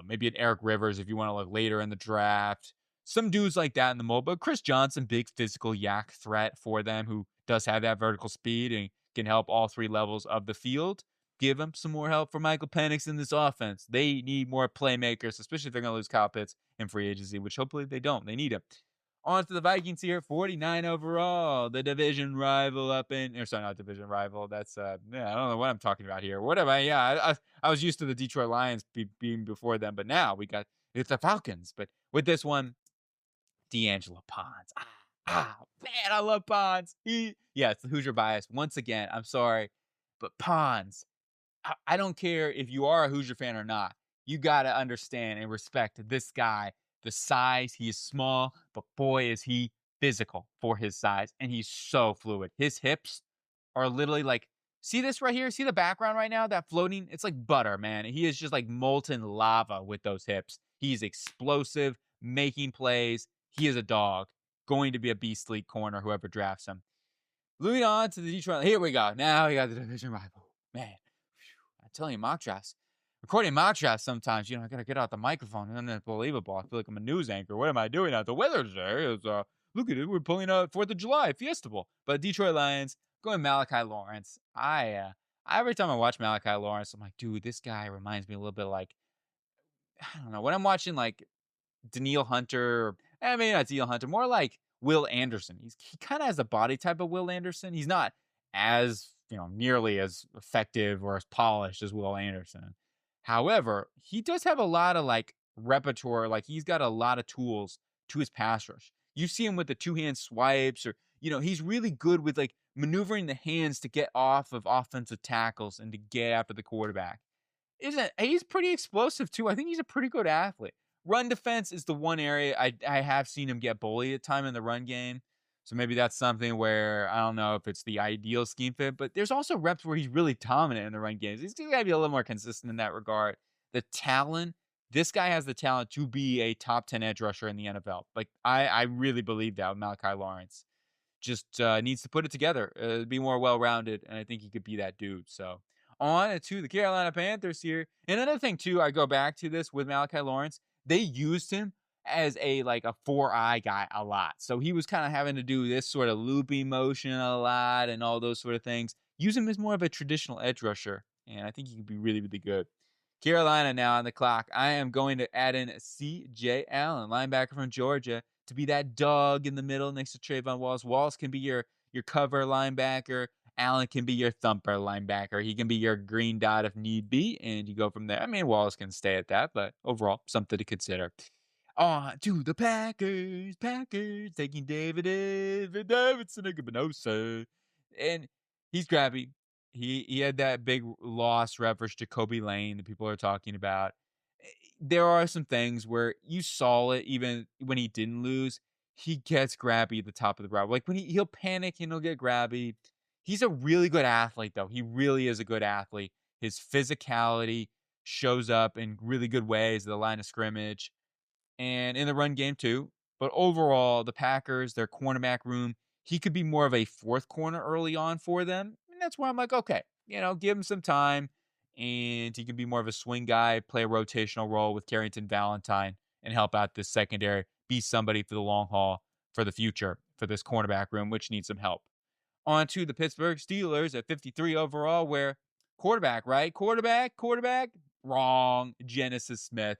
Maybe an Eric Rivers if you want to look later in the draft. Some dudes like that in the mold. But Chris Johnson, big physical yak threat for them who does have that vertical speed and can help all three levels of the field. Give him some more help for Michael Penix in this offense. They need more playmakers, especially if they're going to lose Kyle Pitts in free agency, which hopefully they don't. They need him. On to the Vikings here, 49 overall. The division rival not division rival. That's, I don't know what I'm talking about here. Whatever. Yeah, I was used to the Detroit Lions being before them, but now it's the Falcons. But with this one, D'Angelo Ponds. Man, I love Ponds. It's the Hoosier bias. Once again, I'm sorry, but Ponds, I don't care if you are a Hoosier fan or not. You got to understand and respect this guy. The size, he is small, but boy, is he physical for his size. And he's so fluid. His hips are literally like, see this right here? See the background right now? That floating? It's like butter, man. He is just like molten lava with those hips. He's explosive, making plays. He is a dog. Going to be a beastly corner, whoever drafts him. Moving on to the Detroit. Here we go. Now we got the division rival. Man, I tell you, mock drafts. Recording mock drafts sometimes, I got to get out the microphone. And it's unbelievable. I feel like I'm a news anchor. What am I doing out? The weather today is, look at it. We're pulling a 4th of July Fiestable. But Detroit Lions, going Malachi Lawrence. Every time I watch Malachi Lawrence, I'm like, dude, this guy reminds me a little bit like, I don't know, when I'm watching like Danielle Hunter, not Danielle Hunter, more like Will Anderson. He kind of has the body type of Will Anderson. He's not as, nearly as effective or as polished as Will Anderson. However, he does have a lot of like repertoire. Like he's got a lot of tools to his pass rush. You see him with the 2-hand swipes or, he's really good with like maneuvering the hands to get off of offensive tackles and to get after the quarterback. He's pretty explosive too. I think he's a pretty good athlete. Run defense is the one area I have seen him get bullied at time in the run game. So maybe that's something where I don't know if it's the ideal scheme fit, but there's also reps where he's really dominant in the run games. He's got to be a little more consistent in that regard. The talent, this guy has the talent to be a top 10 edge rusher in the NFL. Like I really believe that with Malachi Lawrence. Just needs to put it together, be more well-rounded, and I think he could be that dude. So on to the Carolina Panthers here. And another thing too, I go back to this with Malachi Lawrence. They used him as a like a 4-eye guy a lot. So he was kind of having to do this sort of looping motion a lot and all those sort of things. Use him as more of a traditional edge rusher, and I think he could be really, really good. Carolina now on the clock. I am going to add in C.J. Allen, linebacker from Georgia, to be that dog in the middle next to Trayvon Wallace. Wallace can be your cover linebacker. Allen can be your thumper linebacker. He can be your green dot if need be, and you go from there. I mean, Wallace can stay at that, but overall, something to consider. On to the Packers. Packers taking Davidson Igbenogany. And he's grabby. He had that big loss reference Jacoby Lane that people are talking about. There are some things where you saw it even when he didn't lose. He gets grabby at the top of the route. Like when he'll panic and he'll get grabby. He's a really good athlete, though. He really is a good athlete. His physicality shows up in really good ways at the line of scrimmage and in the run game too. But overall, the Packers, their cornerback room, he could be more of a fourth corner early on for them. And that's why I'm like, okay, give him some time. And he can be more of a swing guy, play a rotational role with Carrington Valentine and help out this secondary, be somebody for the long haul for the future for this cornerback room, which needs some help. On to the Pittsburgh Steelers at 53 overall, where quarterback, right? Quarterback, wrong. Genesis Smith.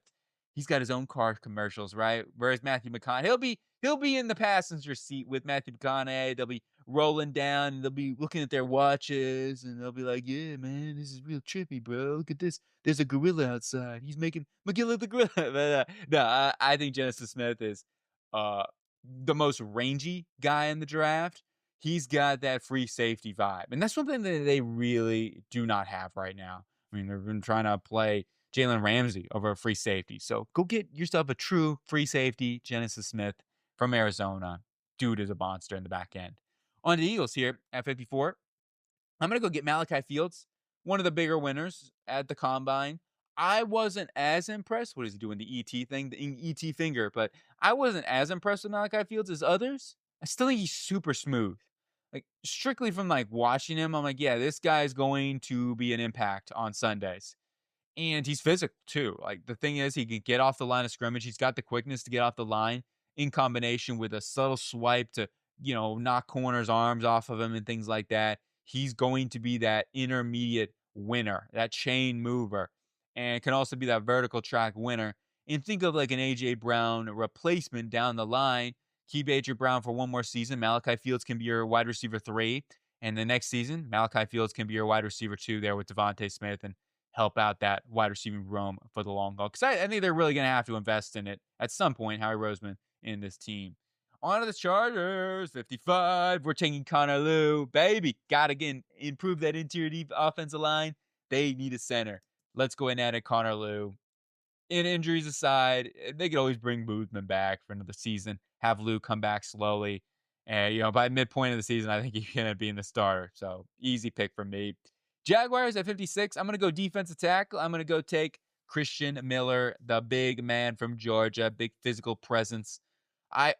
He's got his own car commercials, right? Whereas Matthew McConaughey, he'll be in the passenger seat with Matthew McConaughey. They'll be rolling down, and they'll be looking at their watches, and they'll be like, "Yeah, man, this is real trippy, bro. Look at this. There's a gorilla outside. He's making Magilla the gorilla." But, no, I think Genesis Smith is uh, the most rangy guy in the draft. He's got that free safety vibe, and that's something that they really do not have right now. I mean, they've been trying to play Jalen Ramsey over a free safety. So go get yourself a true free safety, Genesis Smith from Arizona. Dude is a monster in the back end. On the Eagles here at 54, I'm going to go get Malachi Fields, one of the bigger winners at the combine. I wasn't as impressed. What is he doing? The ET thing, the ET finger. But I wasn't as impressed with Malachi Fields as others. I still think he's super smooth. Like strictly from like watching him, I'm like, yeah, this guy's going to be an impact on Sundays. And he's physical too. Like the thing is, he can get off the line of scrimmage. He's got the quickness to get off the line in combination with a subtle swipe to, knock corners' arms off of him and things like that. He's going to be that intermediate winner, that chain mover, and can also be that vertical track winner. And think of like an AJ Brown replacement down the line. Keep AJ Brown for one more season. Malachi Fields can be your wide receiver 3. And the next season, Malachi Fields can be your wide receiver 2 there with Devontae Smith and help out that wide receiving room for the long haul. Because I think they're really going to have to invest in it at some point, Howie Roseman, in this team. On to the Chargers, 55. We're taking Connor Lew. Baby, got to improve that interior offensive line. They need a center. Let's go ahead and add Connor Lew. And injuries aside, they could always bring Boozman back for another season, have Lew come back slowly. And, by midpoint of the season, I think he's going to be in the starter. So, easy pick for me. Jaguars at 56. I'm going to go defensive tackle. I'm going to go take Christian Miller, the big man from Georgia, big physical presence. I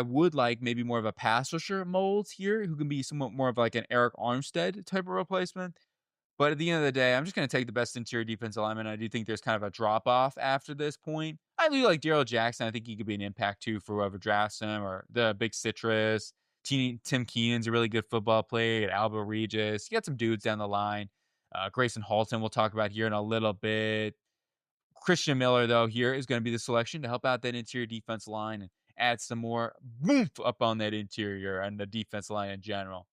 would like maybe more of a pass rusher mold here who can be somewhat more of like an Eric Armstead type of replacement. But at the end of the day, I'm just going to take the best interior defensive lineman. I do think there's kind of a drop off after this point. I do like Darrell Jackson. I think he could be an impact too for whoever drafts him, or the big citrus. Tim Keenan's a really good football player. Alba Regis. You got some dudes down the line. Grayson Halton we'll talk about here in a little bit. Christian Miller, though, here is going to be the selection to help out that interior defense line and add some more boof up on that interior and the defense line in general.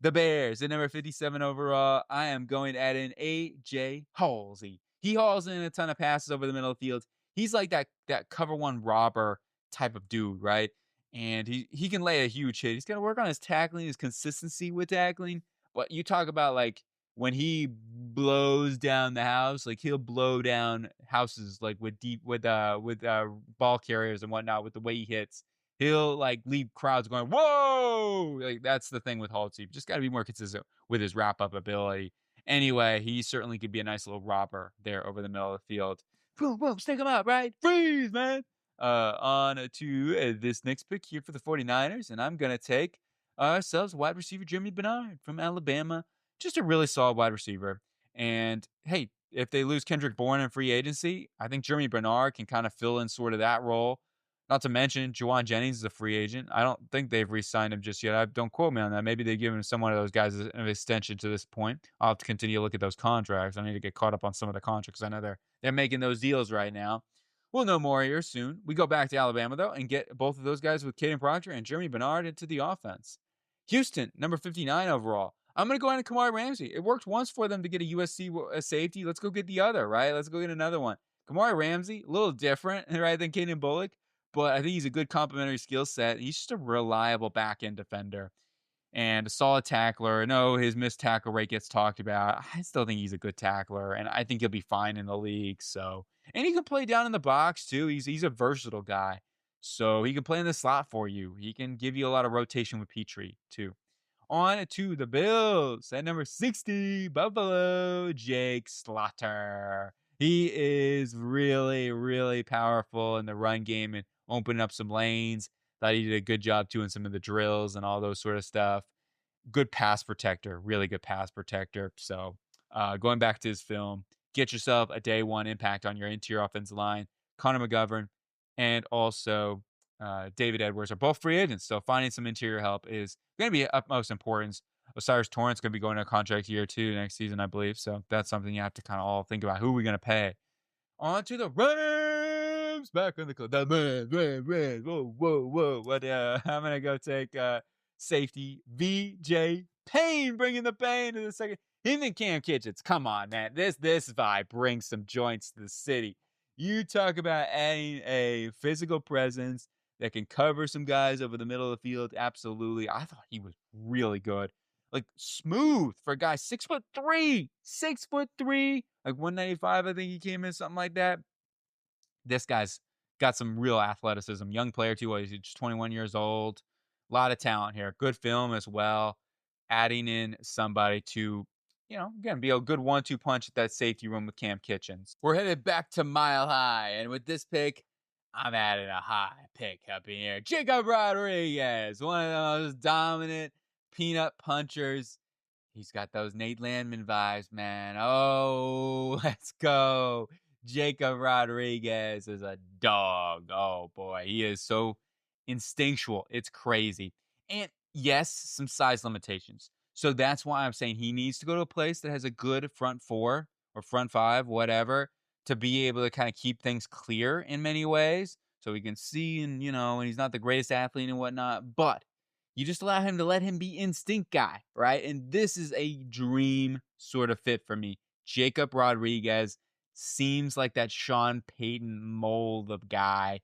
The Bears at number 57 overall. I am going to add in A.J. Halsey. He hauls in a ton of passes over the middle of the field. He's like that cover one robber type of dude, right? And he can lay a huge hit. He's got to work on his tackling, his consistency with tackling. But you talk about like when he blows down the house, like he'll blow down houses like with ball carriers and whatnot with the way he hits. He'll like leave crowds going, whoa! Like that's the thing with Halsey. Just got to be more consistent with his wrap up ability. Anyway, he certainly could be a nice little robber there over the middle of the field. Boom, boom, stick him out, right? Freeze, man. On to this next pick here for the 49ers. And I'm going to take ourselves wide receiver Jimmy Bernard from Alabama. Just a really solid wide receiver. And hey, if they lose Kendrick Bourne in free agency, I think Jeremy Bernard can kind of fill in sort of that role. Not to mention, Juwan Jennings is a free agent. I don't think they've re-signed him just yet. Don't quote me on that. Maybe they've given some one of those guys an extension to this point. I'll have to continue to look at those contracts. I need to get caught up on some of the contracts. I know they're making those deals right now. We'll know more here soon. We go back to Alabama, though, and get both of those guys with Caden Proctor and Jeremy Bernard into the offense. Houston, number 59 overall. I'm going to go into Kamari Ramsey. It worked once for them to get a USC safety. Let's go get the other, right? Let's go get another one. Kamari Ramsey, a little different, right, than Caden Bullock, but I think he's a good complementary skill set. He's just a reliable back-end defender and a solid tackler. I know his missed tackle rate gets talked about. I still think he's a good tackler, and I think he'll be fine in the league. So, and he can play down in the box too. He's a versatile guy, so he can play in the slot for you. He can give you a lot of rotation with Petrie too. On to the Bills at number 60, Buffalo, Jake Slaughter. He is really, really powerful in the run game and opening up some lanes. Thought he did a good job doing some of the drills and all those sort of stuff. Good pass protector, really good pass protector. So going back to his film, get yourself a day one impact on your interior offensive line. Connor McGovern and also David Edwards are both free agents. So finding some interior help is going to be utmost importance. Osiris Torrance going to be going to a contract year 2 next season, I believe. So that's something you have to kind of all think about. Who are we going to pay? On to the Rams. Back on the club. Rams. Whoa. What? I'm going to go take safety VJ Payne, bringing the pain to the second. Him and Cam Kitchens. Come on, man. This vibe brings some joints to the city. You talk about adding a physical presence that can cover some guys over the middle of the field. Absolutely. I thought he was really good. Like smooth for a guy 6'3", 6'3", like 195. I think he came in, something like that. This guy's got some real athleticism. Young player too. He's just 21 years old. A lot of talent here. Good film as well. Adding in somebody to, again, be a good 1-2 punch at that safety room with Cam Kitchens. We're headed back to Mile High, and with this pick, I'm adding a high pick up in here. Jacob Rodriguez, one of the most dominant peanut punchers. He's got those Nate Landman vibes, man. Oh, let's go. Jacob Rodriguez is a dog. Oh, boy. He is so instinctual. It's crazy. And yes, some size limitations. So that's why I'm saying he needs to go to a place that has a good front four or front five, whatever, to be able to kind of keep things clear in many ways. So he can see and he's not the greatest athlete and whatnot. But you just allow him to let him be instinct guy, right? And this is a dream sort of fit for me. Jacob Rodriguez seems like that Sean Payton mold of guy.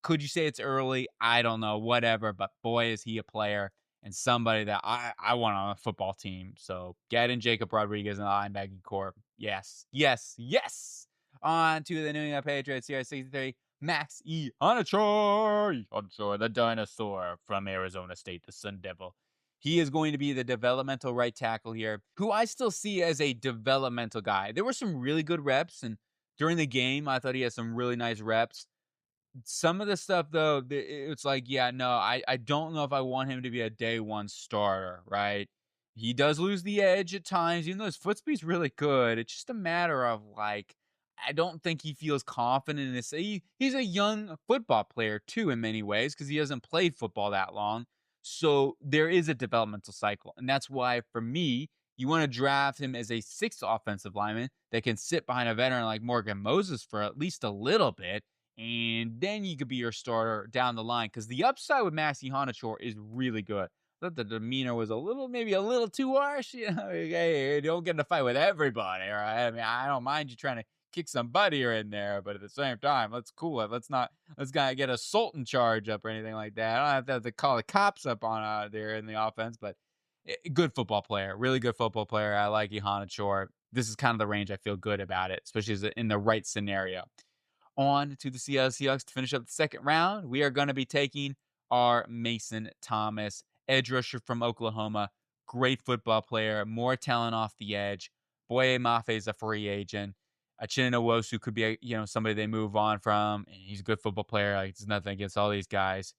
Could you say it's early? I don't know, whatever. But boy, is he a player and somebody that I want on a football team. So get in Jacob Rodriguez in the linebacking corps. Yes. On to the New England Patriots here at 63. Max Iheanacho, the dinosaur from Arizona State, the Sun Devil. He is going to be the developmental right tackle here, who I still see as a developmental guy. There were some really good reps, and during the game, I thought he had some really nice reps. Some of the stuff, though, it's like, I don't know if I want him to be a day one starter, right? He does lose the edge at times, even though his foot speed's really good. It's just a matter of, like, I don't think he feels confident in this. He's a young football player, too, in many ways, because he hasn't played football that long. So there is a developmental cycle. And that's why, for me, you want to draft him as a sixth offensive lineman that can sit behind a veteran like Morgan Moses for at least a little bit. And then you could be your starter down the line. Because the upside with Max Iheanacho is really good. I thought the demeanor was maybe a little too harsh. Hey, don't get in a fight with everybody, all right? I mean, I don't mind you trying to kick some butt here and there, but at the same time, let's cool it. Let's not get a Sultan charge up or anything like that. I don't have to call the cops up on there in the offense, but good football player, really good football player. I like Iheanacho. This is kind of the range I feel good about it, especially in the right scenario. On to the Seattle Seahawks to finish up the second round. We are going to be taking our Mason Thomas, edge rusher from Oklahoma. Great football player, more talent off the edge. Boye Mafe is a free agent. Uchenna Nwosu could be somebody they move on from. He's a good football player. Like, there's nothing against all these guys.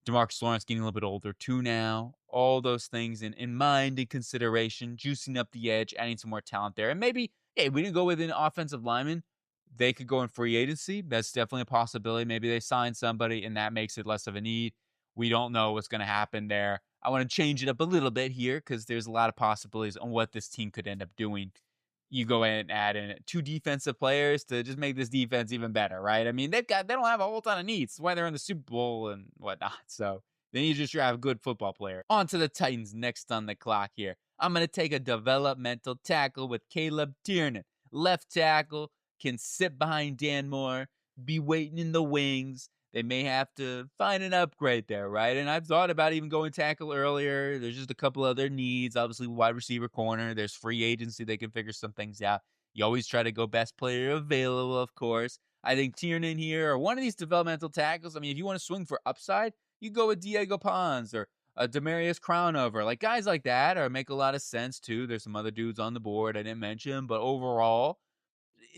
DeMarcus Lawrence getting a little bit older too now. All those things in mind and consideration, juicing up the edge, adding some more talent there. And maybe, hey, we didn't go with an offensive lineman. They could go in free agency. That's definitely a possibility. Maybe they sign somebody and that makes it less of a need. We don't know what's going to happen there. I want to change it up a little bit here because there's a lot of possibilities on what this team could end up doing. You go in and add in 2 defensive players to just make this defense even better, right? I mean, they don't have a whole ton of needs. That's why they're in the Super Bowl and whatnot. So they need to just have a good football player. On to the Titans next on the clock here. I'm going to take a developmental tackle with Caleb Tiernan. Left tackle, can sit behind Dan Moore, be waiting in the wings. They may have to find an upgrade there, right? And I've thought about even going tackle earlier. There's just a couple other needs. Obviously, wide receiver corner. There's free agency. They can figure some things out. You always try to go best player available, of course. I think Tiernan here or one of these developmental tackles. I mean, if you want to swing for upside, you go with Diego Pons or Demarius Crownover. Like guys like that or make a lot of sense too. There's some other dudes on the board I didn't mention, but overall,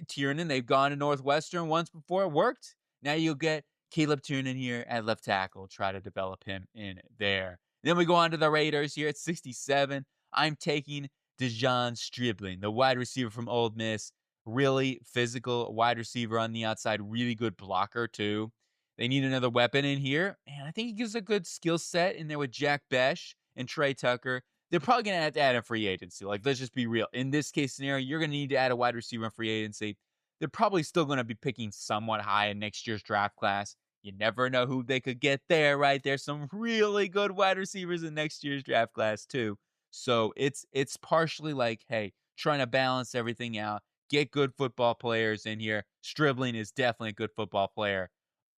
Tiernan, they've gone to Northwestern once before. It worked. Now you'll get Caleb Tiernan here at left tackle. Try to develop him in there. Then we go on to the Raiders here at 67. I'm taking Dejon Stribling, the wide receiver from Ole Miss. Really physical wide receiver on the outside. Really good blocker, too. They need another weapon in here. And I think he gives a good skill set in there with Jack Besh and Trey Tucker. They're probably going to have to add a free agency. Like, let's just be real. In this case scenario, you're going to need to add a wide receiver in free agency. They're probably still going to be picking somewhat high in next year's draft class. You never know who they could get there, right? There's some really good wide receivers in next year's draft class, too. So it's partially like, hey, trying to balance everything out, get good football players in here. Stribling is definitely a good football player.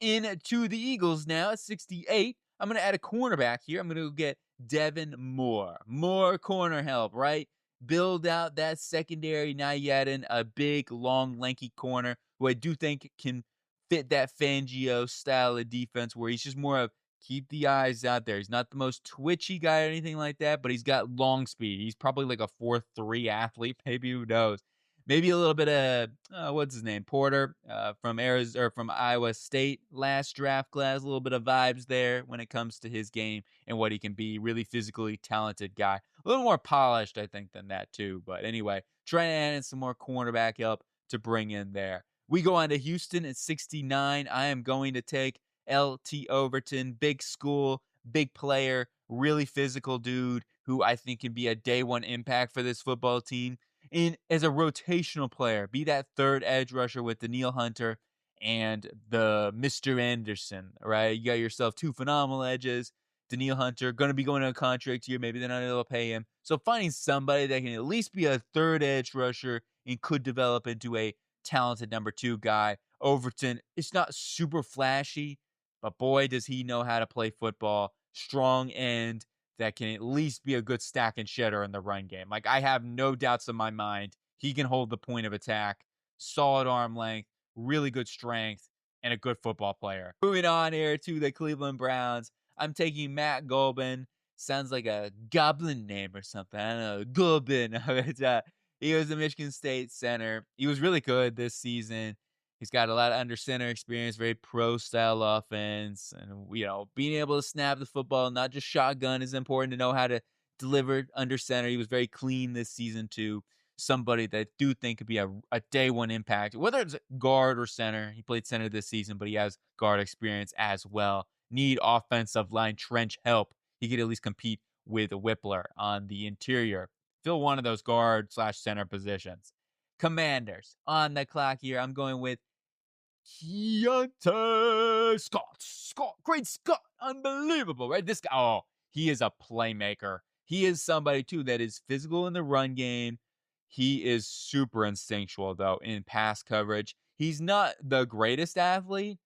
Into the Eagles now at 68. I'm going to add a cornerback here. I'm going to get Devin Moore. More corner help, right? Build out that secondary. Now you add in a big, long, lanky corner who I do think can fit that Fangio style of defense where he's just more of keep the eyes out there. He's not the most twitchy guy or anything like that, but he's got long speed. He's probably like a 4.3 athlete. Maybe, who knows? Maybe a little bit of what's his name, Porter from Arizona or from Iowa State last draft class. A little bit of vibes there when it comes to his game and what he can be. Really physically talented guy, a little more polished, I think, than that too. But anyway, trying to add in some more cornerback help to bring in there. We go on to Houston at 69. I am going to take LT Overton, big school, big player, really physical dude who I think can be a day one impact for this football team. In as a rotational player, be that third edge rusher with Danielle Hunter and the Mr. Anderson, right? You got yourself 2 phenomenal edges. Danielle Hunter going to be going on a contract year. Maybe they're not able to pay him. So finding somebody that can at least be a third edge rusher and could develop into a talented number 2 guy. Overton, it's not super flashy, but boy, does he know how to play football. Strong end that can at least be a good stack and shedder in the run game. Like, I have no doubts in my mind he can hold the point of attack, solid arm length, really good strength, and a good football player. Moving on here to the Cleveland Browns, I'm taking Matt Golbin. Sounds like a goblin name or something. I don't know. Golbin. He was a Michigan State center. He was really good this season. He's got a lot of under center experience, very pro style offense. And, being able to snap the football, not just shotgun, is important to know how to deliver under center. He was very clean this season, too. Somebody that I do think could be a day one impact, whether it's guard or center. He played center this season, but he has guard experience as well. Need offensive line trench help. He could at least compete with a Whippler on the interior. Fill one of those guard/center positions. Commanders on the clock here. I'm going with Keionta Scott. Great Scott. Unbelievable, right? This guy, he is a playmaker. He is somebody, too, that is physical in the run game. He is super instinctual, though, in pass coverage. He's not the greatest athlete.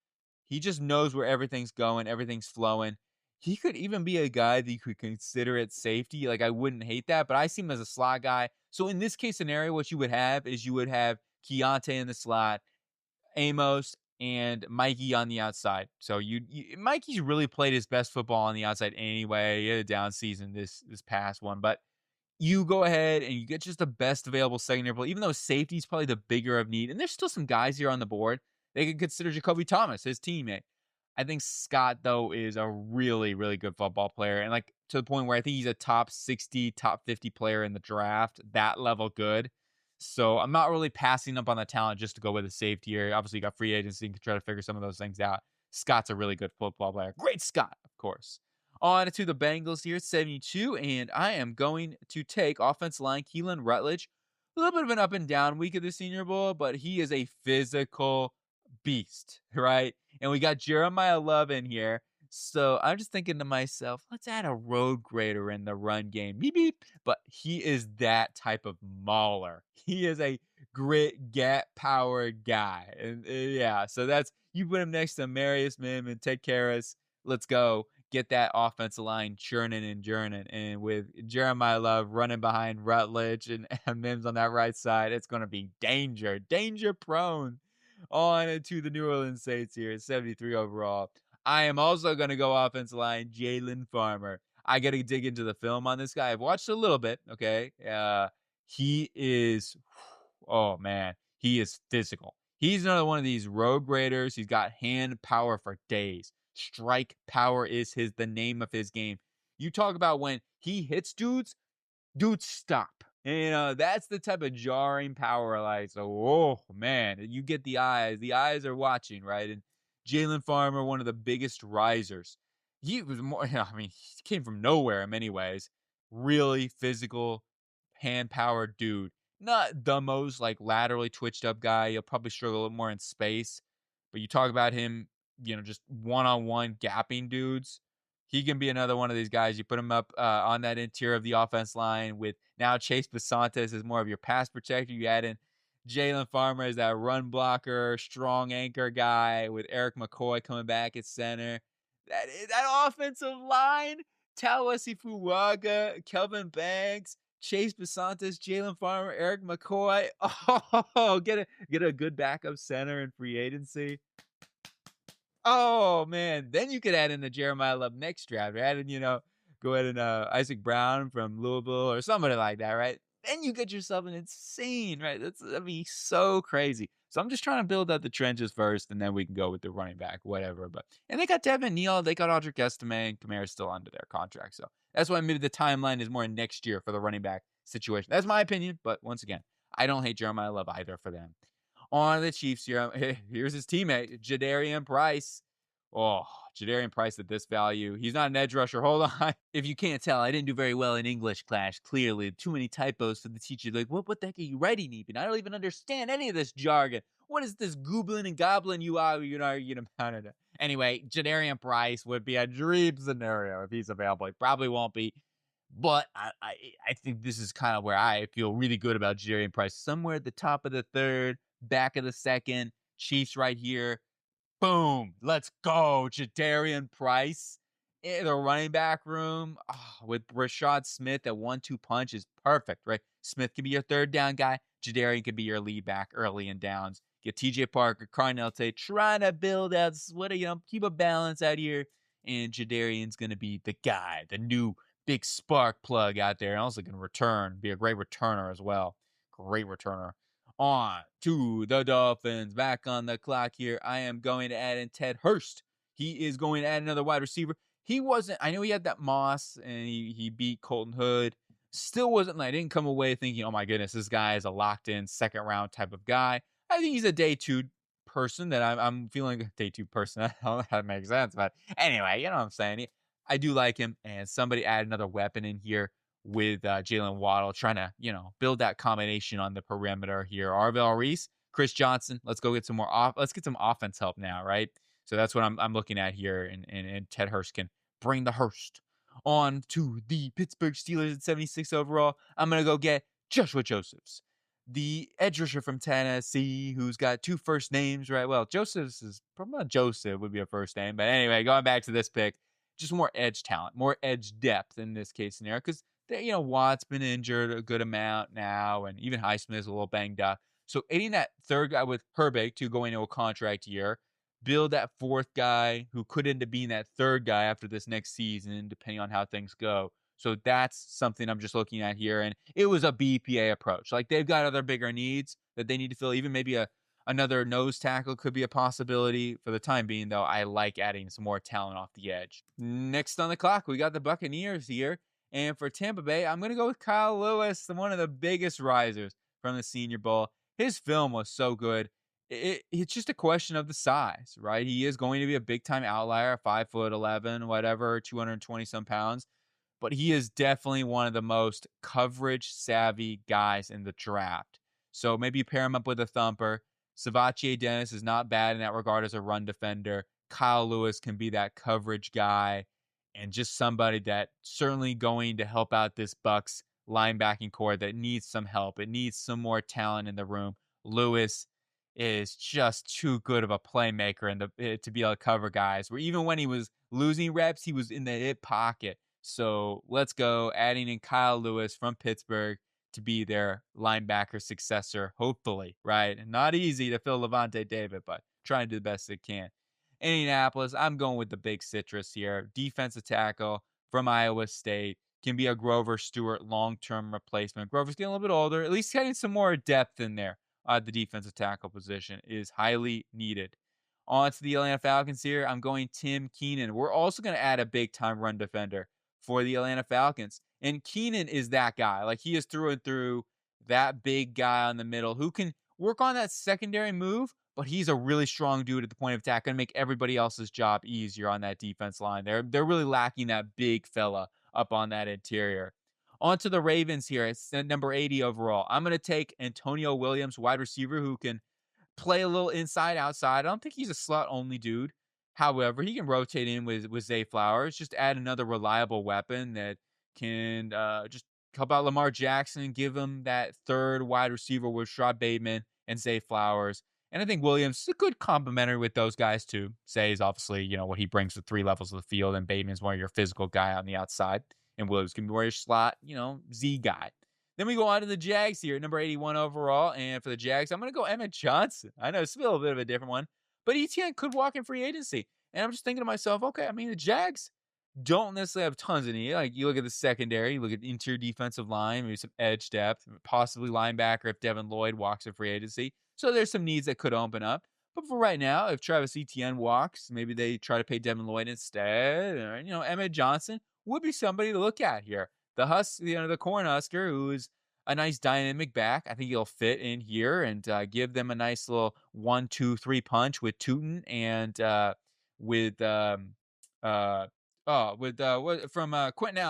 He just knows where everything's going, everything's flowing. He could even be a guy that you could consider at safety. Like, I wouldn't hate that, but I see him as a slot guy. So in this case scenario, what you would have is you would have Keionta in the slot, Amos, and Mikey on the outside. So Mikey's really played his best football on the outside anyway. He had a down season this past one, but you go ahead and you get just the best available secondary play, even though safety is probably the bigger of need. And there's still some guys here on the board. They could consider Jacoby Thomas, his teammate. I think Scott, though, is a really, really good football player, and, like, to the point where I think he's a top 60, top 50 player in the draft, that level good. So, I'm not really passing up on the talent just to go with a safety here. Obviously, you got free agency, you can try to figure some of those things out. Scott's a really good football player. Great Scott, of course. On to the Bengals here, 72, and I am going to take offensive line Keelan Rutledge. A little bit of an up and down week of the Senior Bowl, but he is a physical beast, right? And we got Jeremiah Love in here. So I'm just thinking to myself, let's add a road grader in the run game. Beep, beep. But he is that type of mauler. He is a grit, gap, power guy. And yeah, so that's you put him next to Marius Mim and Ted Karras. Let's go get that offensive line churning and journeying. And with Jeremiah Love running behind Rutledge and Mims on that right side, it's going to be danger prone. On to the New Orleans Saints here, 73 overall. I am also going to go offensive line, Jalen Farmer. I got to dig into the film on this guy. I've watched a little bit, okay? He is, oh man, he is physical. He's another one of these road graders. He's got hand power for days. Strike power is the name of his game. You talk about when he hits dudes stop. And, that's the type of jarring power, like, so, oh, man, you get the eyes. The eyes are watching, right? And Jalen Farmer, one of the biggest risers. He was more, I mean, he came from nowhere in many ways. Really physical, hand-powered dude. Not the most, like, laterally twitched up guy. He'll probably struggle a little more in space. But you talk about him, just one-on-one gapping dudes. He can be another one of these guys. You put him up on that interior of the offense line with now Chase Basantes as more of your pass protector. You add in Jalen Farmer as that run blocker, strong anchor guy with Eric McCoy coming back at center. That offensive line, Talawasi Fuaga, Kelvin Banks, Chase Basantes, Jalen Farmer, Eric McCoy. Oh, get a good backup center in free agency. Oh, man. Then you could add in the Jeremiah Love next draft. Add in, go ahead and Isaac Brown from Louisville or somebody like that, right? Then you get yourself an insane, right? That'd be so crazy. So I'm just trying to build out the trenches first, and then we can go with the running back, whatever. And they got Devin Neal, they got Audric Estime, and Kamara's still under their contract. So that's why maybe the timeline is more next year for the running back situation. That's my opinion, but once again, I don't hate Jeremiah Love either for them. On the Chiefs here, here's his teammate, Jadarian Price. Oh, Jadarian Price at this value. He's not an edge rusher. Hold on. If you can't tell, I didn't do very well in English class, clearly. Too many typos for the teacher. Like, what the heck are you writing, even? I don't even understand any of this jargon. What is this goobling and gobbling you are arguing about it? Anyway, Jadarian Price would be a dream scenario if he's available. He probably won't be. But I think this is kind of where I feel really good about Jadarian Price. Somewhere at the top of the third, back of the second, Chiefs right here. Boom. Let's go. Jadarian Price in the running back room with Rashad Smith. That 1-2 punch is perfect, right? Smith can be your third down guy. Jadarian can be your lead back early in downs. Get TJ Parker, Carnell Tate, trying to build out, keep a balance out here. And Jadarian's going to be the guy, the new big spark plug out there. And also can return, be a great returner as well. Great returner. On to the Dolphins. Back on the clock here. I am going to add in Ted Hurst. He is going to add another wide receiver. I know he had that Moss and he beat Colton Hood. Still wasn't, I didn't come away thinking, oh my goodness, this guy is a locked in second round type of guy. I think he's a day two person that I'm feeling a day two person. I don't know how that makes sense, but anyway, you know what I'm saying? I do like him, and somebody add another weapon in here with Jalen Waddle, trying to, build that combination on the perimeter here. Arvell Reese, Chris Johnson. Let's go get some more let's get some offense help now, right? So that's what I'm looking at here, and Ted Hurst can bring the Hurst on to the Pittsburgh Steelers at 76 overall. I'm gonna go get Joshua Josephs, the edge rusher from Tennessee, who's got two first names, right? Well, Josephs is probably not Joseph would be a first name, but anyway, going back to this pick, just more edge talent, more edge depth in this case scenario, because Watt's been injured a good amount now, and even Highsmith's a little banged up. So aiding that third guy with Herbig to go into a contract year, build that fourth guy who could end up being that third guy after this next season, depending on how things go. So that's something I'm just looking at here. And it was a BPA approach. Like, they've got other bigger needs that they need to fill, even maybe a Another nose tackle could be a possibility. For the time being, though, I like adding some more talent off the edge. Next on the clock, we got the Buccaneers here. And for Tampa Bay, I'm going to go with Kyle Lewis, one of the biggest risers from the Senior Bowl. His film was so good. It's just a question of the size, right? He is going to be a big time outlier, 5'11", whatever, 220 some pounds. But he is definitely one of the most coverage savvy guys in the draft. So maybe you pair him up with a thumper. Savache Dennis is not bad in that regard as a run defender. Kyle Lewis can be that coverage guy and just somebody that certainly going to help out this Bucks linebacking core that needs some help. It needs some more talent in the room. Lewis is just too good of a playmaker to be able to cover guys. Where even when he was losing reps, he was in the hip pocket. So let's go adding in Kyle Lewis from Pittsburgh to be their linebacker successor, hopefully, right? Not easy to fill Levante David, but trying to do the best they can. Indianapolis, I'm going with the big citrus here. Defensive tackle from Iowa State. Can be a Grover Stewart long-term replacement. Grover's getting a little bit older. At least getting some more depth in there at the defensive tackle position is highly needed. On to the Atlanta Falcons here. I'm going Tim Keenan. We're also going to add a big-time run defender for the Atlanta Falcons. And Keenan is that guy. Like, he is through and through that big guy on the middle who can work on that secondary move, but he's a really strong dude at the point of attack, going to make everybody else's job easier on that defense line. They're really lacking that big fella up on that interior. On to the Ravens here. It's number 80 overall. I'm going to take Antonio Williams, wide receiver, who can play a little inside, outside. I don't think he's a slot-only dude. However, he can rotate in with Zay Flowers. Just add another reliable weapon that can just help out Lamar Jackson and give him that third wide receiver with Rashad Bateman and Zay Flowers. And I think Williams is a good complementary with those guys too. Zay is obviously, what he brings to 3 levels of the field, and Bateman's more your physical guy on the outside. And Williams can be more your slot, Z guy. Then we go on to the Jags here, number 81 overall. And for the Jags, I'm going to go Emmett Johnson. I know it's a little bit of a different one, but ETN could walk in free agency. And I'm just thinking to myself, okay, the Jags don't necessarily have tons of need. Like, you look at the secondary, you look at interior defensive line, maybe some edge depth, possibly linebacker if Devin Lloyd walks in free agency. So there's some needs that could open up. But for right now, if Travis Etienne walks, maybe they try to pay Devin Lloyd instead. Or, Emmett Johnson would be somebody to look at here. The the Cornhusker, who is a nice dynamic back. I think he'll fit in here and give them a nice little 1-2-3 punch with Tootin and with Quentin Quentin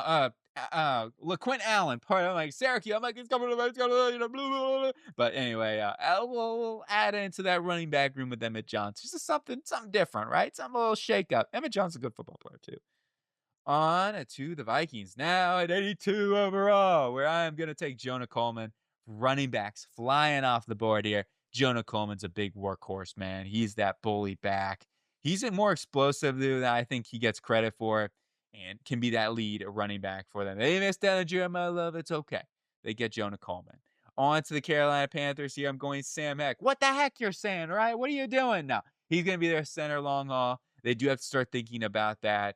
Allen. I'm like Syracuse. I'm like, it's coming, blah, blah, blah. But anyway, we'll add into that running back room with Emmett Johnson. Just something different, right? Some little shake up. Emmett Johnson's a good football player too. On to the Vikings now at 82 overall, where I am going to take Jonah Coleman. Running backs flying off the board here. Jonah Coleman's a big workhorse, man. He's that bully back. He's more explosive than I think he gets credit for, and can be that lead running back for them. They missed out on Jeremiah Love. It's okay. They get Jonah Coleman. On to the Carolina Panthers here. I'm going Sam Heck. What the heck you're saying, right? What are you doing now? He's going to be their center long haul. They do have to start thinking about that.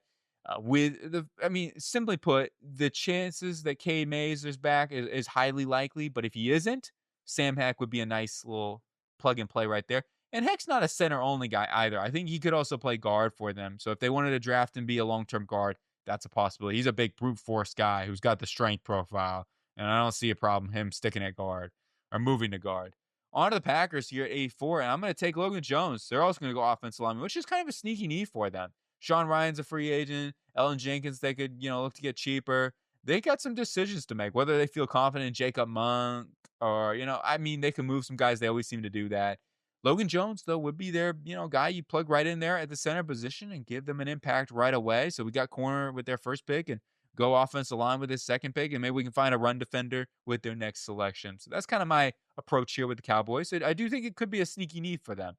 Simply put, the chances that Cade Mays is back is highly likely, but if he isn't, Sam Heck would be a nice little plug and play right there. And Heck's not a center only guy either. I think he could also play guard for them. So if they wanted to draft and be a long-term guard, that's a possibility. He's a big brute force guy who's got the strength profile, and I don't see a problem him sticking at guard or moving to guard. On to the Packers here at 84, and I'm going to take Logan Jones. They're also going to go offensive lineman, which is kind of a sneaky need for them. Sean Ryan's a free agent. Ellen Jenkins, they could, look to get cheaper. They got some decisions to make, whether they feel confident in Jacob Monk or, they can move some guys. They always seem to do that. Logan Jones, though, would be their, guy you plug right in there at the center position and give them an impact right away. So we got corner with their first pick and go offensive line with his second pick, and maybe we can find a run defender with their next selection. So that's kind of my approach here with the Cowboys. So I do think it could be a sneaky need for them.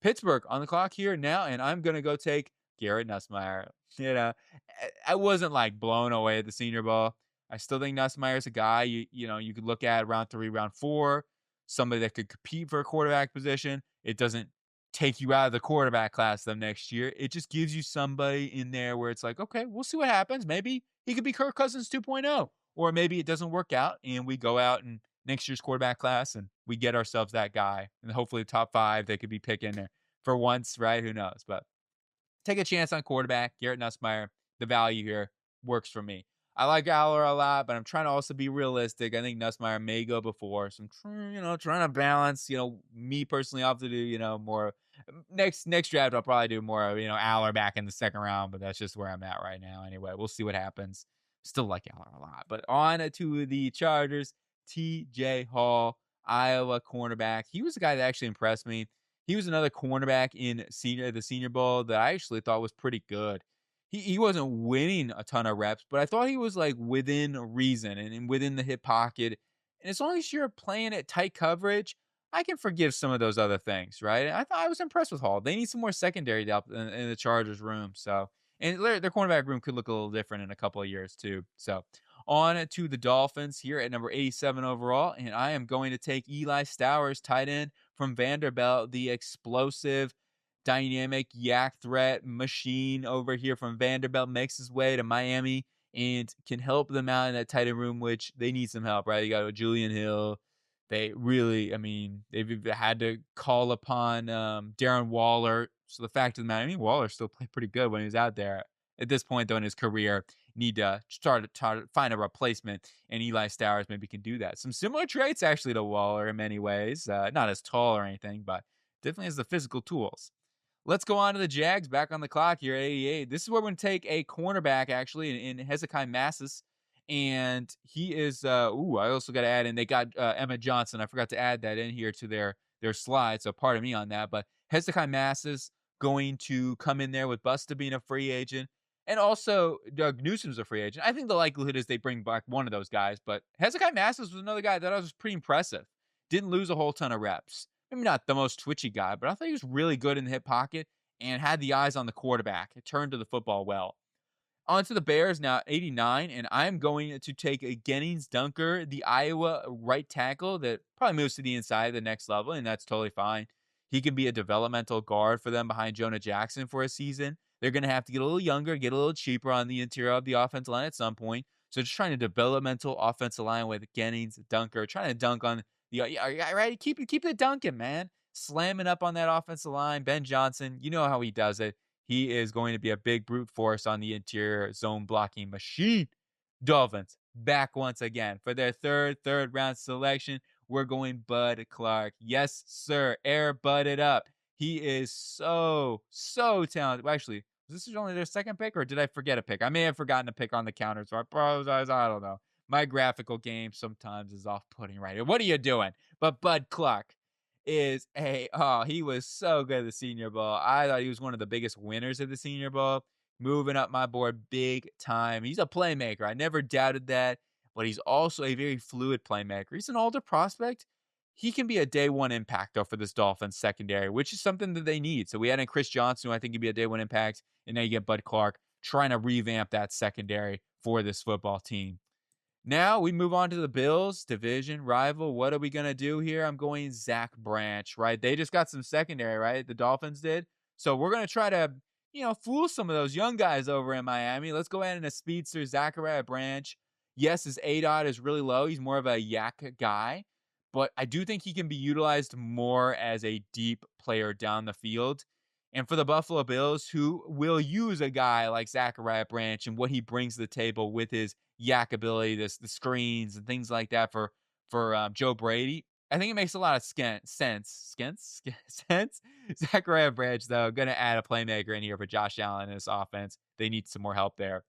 Pittsburgh on the clock here now, and I'm going to go take Garrett Nussmeier. I wasn't blown away at the Senior Bowl. I still think Nussmeier is a guy you could look at round 3, round 4, somebody that could compete for a quarterback position. It doesn't take you out of the quarterback class them next year. It just gives you somebody in there where it's like, okay, we'll see what happens. Maybe he could be Kirk Cousins 2.0, or maybe it doesn't work out and we go out and next year's quarterback class and we get ourselves that guy. And hopefully, top 5 they could be picking there for once, right? Who knows? But take a chance on quarterback, Garrett Nussmeier. The value here works for me. I like Aller a lot, but I'm trying to also be realistic. I think Nussmeier may go before. So trying to balance, me personally, I'll have to do, more next draft. I'll probably do more of, Aller back in the second round, but that's just where I'm at right now. Anyway, we'll see what happens. Still like Aller a lot. But on to the Chargers, TJ Hall, Iowa cornerback. He was a guy that actually impressed me. He was another cornerback in the Senior Bowl that I actually thought was pretty good. He wasn't winning a ton of reps, but I thought he was like within reason and within the hip pocket. And as long as you're playing at tight coverage, I can forgive some of those other things, right? I thought I was impressed with Hall. They need some more secondary depth in the Chargers room. So, and their cornerback room could look a little different in a couple of years too. So, on to the Dolphins here at number 87 overall, and I am going to take Eli Stowers, tight end from Vanderbilt, the explosive, dynamic yak threat machine over here from Vanderbilt, makes his way to Miami and can help them out in that tight end room, which they need some help, right? You got Julian Hill. They really, they've had to call upon Darren Waller. So the fact of the matter, Waller still played pretty good when he was out there. At this point, though, in his career, need to start to find a replacement, and Eli Stowers maybe can do that. Some similar traits, actually, to Waller in many ways. Not as tall or anything, but definitely has the physical tools. Let's go on to the Jags, back on the clock here at 88. This is where we're going to take a cornerback, actually, in Hezekiah Massis. And he is, I also got to add in, they got Emmett Johnson. I forgot to add that in here to their slide, so pardon me on that. But Hezekiah Massis going to come in there with Busta being a free agent. And also, Doug Newsom's a free agent. I think the likelihood is they bring back one of those guys. But Hezekiah Massis was another guy that I was pretty impressive. Didn't lose a whole ton of reps. Maybe not the most twitchy guy, but I thought he was really good in the hip pocket and had the eyes on the quarterback. It turned to the football well. On to the Bears now, 89, and I'm going to take a Gennings Dunker, the Iowa right tackle that probably moves to the inside of the next level, and that's totally fine. He can be a developmental guard for them behind Jonah Jackson for a season. They're going to have to get a little younger, get a little cheaper on the interior of the offensive line at some point. So just trying to developmental offensive line with Gennings Dunker, trying to dunk on right? Keep it dunking, man. Slamming up on that offensive line. Ben Johnson, you know how he does it. He is going to be a big brute force on the interior zone blocking machine. Dolphins back once again for their third round selection. We're going Bud Clark. Yes, sir. Air budded up. He is so talented. Well, actually, was this only their second pick, or did I forget a pick? I may have forgotten a pick on the counter, so I apologize. I don't know. My graphical game sometimes is off-putting right here. What are you doing? But Bud Clark is he was so good at the Senior Bowl. I thought he was one of the biggest winners of the Senior Bowl. Moving up my board big time. He's a playmaker. I never doubted that, but he's also a very fluid playmaker. He's an older prospect. He can be a day one impact, though, for this Dolphins secondary, which is something that they need. So we had in Chris Johnson, who I think could be a day one impact, and now you get Bud Clark trying to revamp that secondary for this football team. Now we move on to the Bills, division rival. What are we going to do here? I'm going Zach Branch, right? They just got some secondary, right? The Dolphins did. So we're going to try to, fool some of those young guys over in Miami. Let's go ahead and a speedster, Zachariah Branch. Yes, his ADOT is really low. He's more of a yak guy, but I do think he can be utilized more as a deep player down the field. And for the Buffalo Bills, who will use a guy like Zachariah Branch and what he brings to the table with his yak ability, the screens and things like that for Joe Brady, I think it makes a lot of sense. Zachariah Branch, though, going to add a playmaker in here for Josh Allen in this offense. They need some more help there.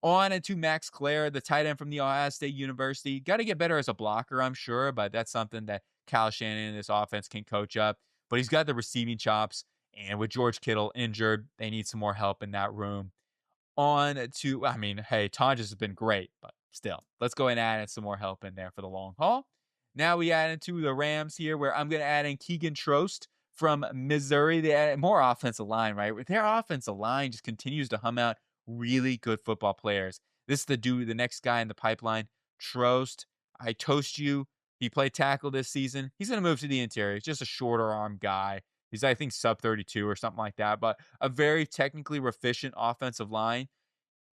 On into Max Clare, the tight end from the Ohio State University. Got to get better as a blocker, I'm sure, but that's something that Kyle Shanahan in this offense can coach up. But he's got the receiving chops, and with George Kittle injured, they need some more help in that room. On to, Tonjes has been great, but still, let's go and add in some more help in there for the long haul. Now we add into the Rams here, where I'm going to add in Keegan Trost from Missouri. They add more offensive line, right? Their offensive line just continues to hum out really good football players. This is the next guy in the pipeline, Trost. I toast you. He played tackle this season. He's going to move to the interior. He's just a shorter arm guy. He's, I think, sub 32 or something like that, but a very technically proficient offensive line.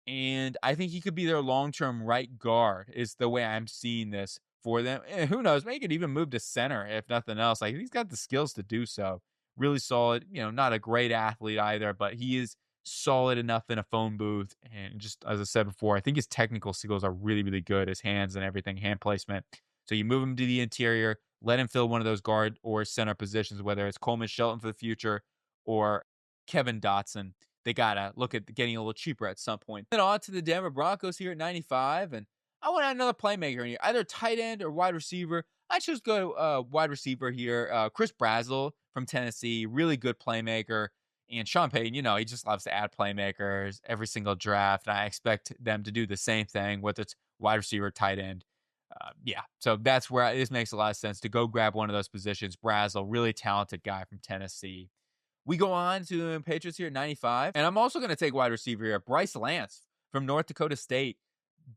And I think he could be their long-term right guard is the way I'm seeing this for them. And who knows? Maybe he could even move to center if nothing else. Like he's got the skills to do so. Really solid. Not a great athlete either, but he is solid enough in a phone booth. And just as I said before, I think his technical skills are really, really good. His hands and everything, hand placement. So you move him to the interior, let him fill one of those guard or center positions, whether it's Coleman Shelton for the future or Kevin Dotson. They gotta look at getting a little cheaper at some point. Then on to the Denver Broncos here at 95, and I want another playmaker in here, either tight end or wide receiver. I just go wide receiver here. Chris Brazzell from Tennessee, really good playmaker. And Sean Payton, he just loves to add playmakers every single draft. And I expect them to do the same thing, whether it's wide receiver, tight end. Yeah, so that's where this makes a lot of sense to go grab one of those positions. Brazzell, really talented guy from Tennessee. We go on to the Patriots here at 95. And I'm also going to take wide receiver here. Bryce Lance from North Dakota State.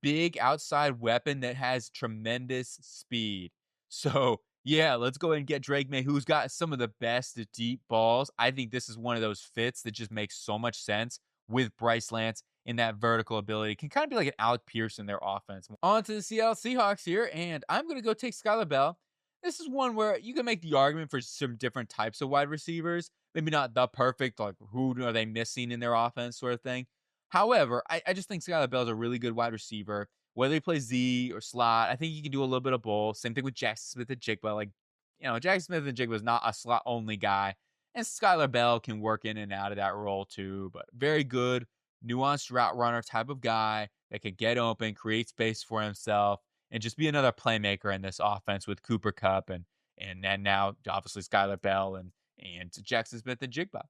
Big outside weapon that has tremendous speed. So, yeah, let's go ahead and get Drake May, who's got some of the best deep balls. I think this is one of those fits that just makes so much sense with Bryce Lance in that vertical ability. Can kind of be like an Alec Pierce in their offense. On to the Seattle Seahawks here, and I'm going to go take Skylar Bell. This is one where you can make the argument for some different types of wide receivers. Maybe not the perfect, like who are they missing in their offense sort of thing. However, I just think Skylar Bell is a really good wide receiver. Whether he plays Z or slot, I think he can do a little bit of both. Same thing with Jackson Smith and Jigba. Like, Jackson Smith and Jigba is not a slot only guy. And Skylar Bell can work in and out of that role too. But very good, nuanced route runner type of guy that can get open, create space for himself, and just be another playmaker in this offense with Cooper Kupp and then now obviously Skylar Bell and Jackson Smith and Jigba.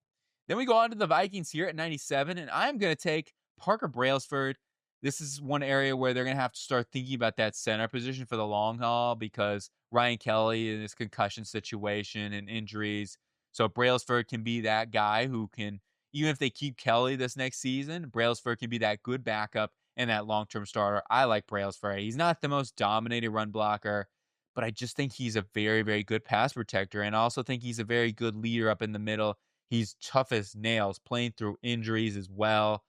Then we go on to the Vikings here at 97, and I'm going to take Parker Brailsford. This is one area where they're going to have to start thinking about that center position for the long haul because Ryan Kelly in his concussion situation and injuries. So Brailsford can be that guy who can, even if they keep Kelly this next season, Brailsford can be that good backup and that long-term starter. I like Brailsford. He's not the most dominated run blocker, but I just think he's a very, very good pass protector. And I also think he's a very good leader up in the middle. He's tough as nails, playing through injuries as well.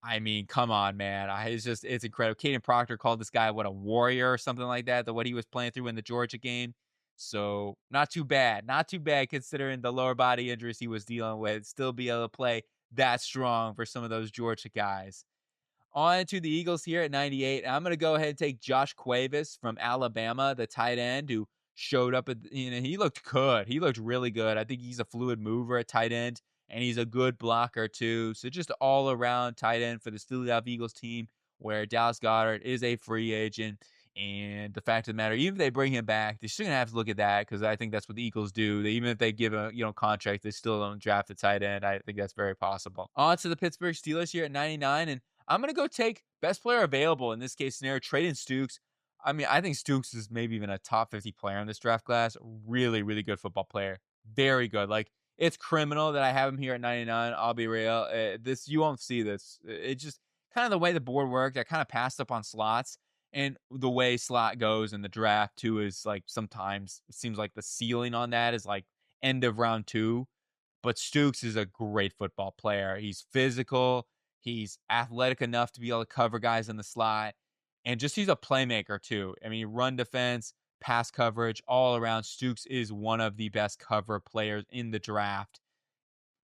I mean, come on, man. It's incredible. Caden Proctor called this guy, what, a warrior or something like that, what he was playing through in the Georgia game. So not too bad. Not too bad considering the lower body injuries he was dealing with. Still be able to play that strong for some of those Georgia guys. On to the Eagles here at 98. I'm going to go ahead and take Josh Cuevas from Alabama, the tight end who showed up he looked good. He looked really good. I think he's a fluid mover at tight end, and he's a good blocker too. So just all around tight end for this Philadelphia Eagles team where Dallas Goedert is a free agent. And the fact of the matter, even if they bring him back, they're still going to have to look at that because I think that's what the Eagles do. Even if they give a contract, they still don't draft a tight end. I think that's very possible. On to the Pittsburgh Steelers here at 99. And I'm going to go take best player available in this case scenario, Trayden Stukes. I mean, I think Stukes is maybe even a top 50 player in this draft class. Really, really good football player. Very good. Like, it's criminal that I have him here at 99. I'll be real. You won't see this. It's just kind of the way the board worked. I kind of passed up on slots. And the way slot goes in the draft, too, is like sometimes it seems like the ceiling on that is like end of round 2. But Stukes is a great football player. He's physical. He's athletic enough to be able to cover guys in the slot. And just he's a playmaker, too. I mean, run defense, pass coverage, all around. Stukes is one of the best cover players in the draft.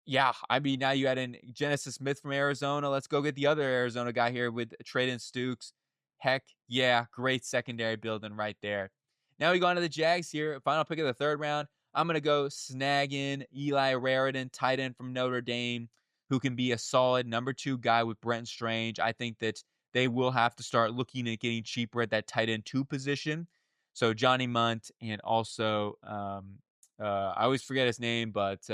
Yeah, I mean, now you add in Genesis Smith from Arizona. Let's go get the other Arizona guy here with Trayden Stukes. Heck, yeah, great secondary building right there. Now we go on to the Jags here. Final pick of the 3rd round. I'm going to go snag in Eli Raridan, tight end from Notre Dame, who can be a solid number 2 guy with Brent Strange. I think that they will have to start looking at getting cheaper at that tight end 2 position. So Johnny Munt and also, I always forget his name, but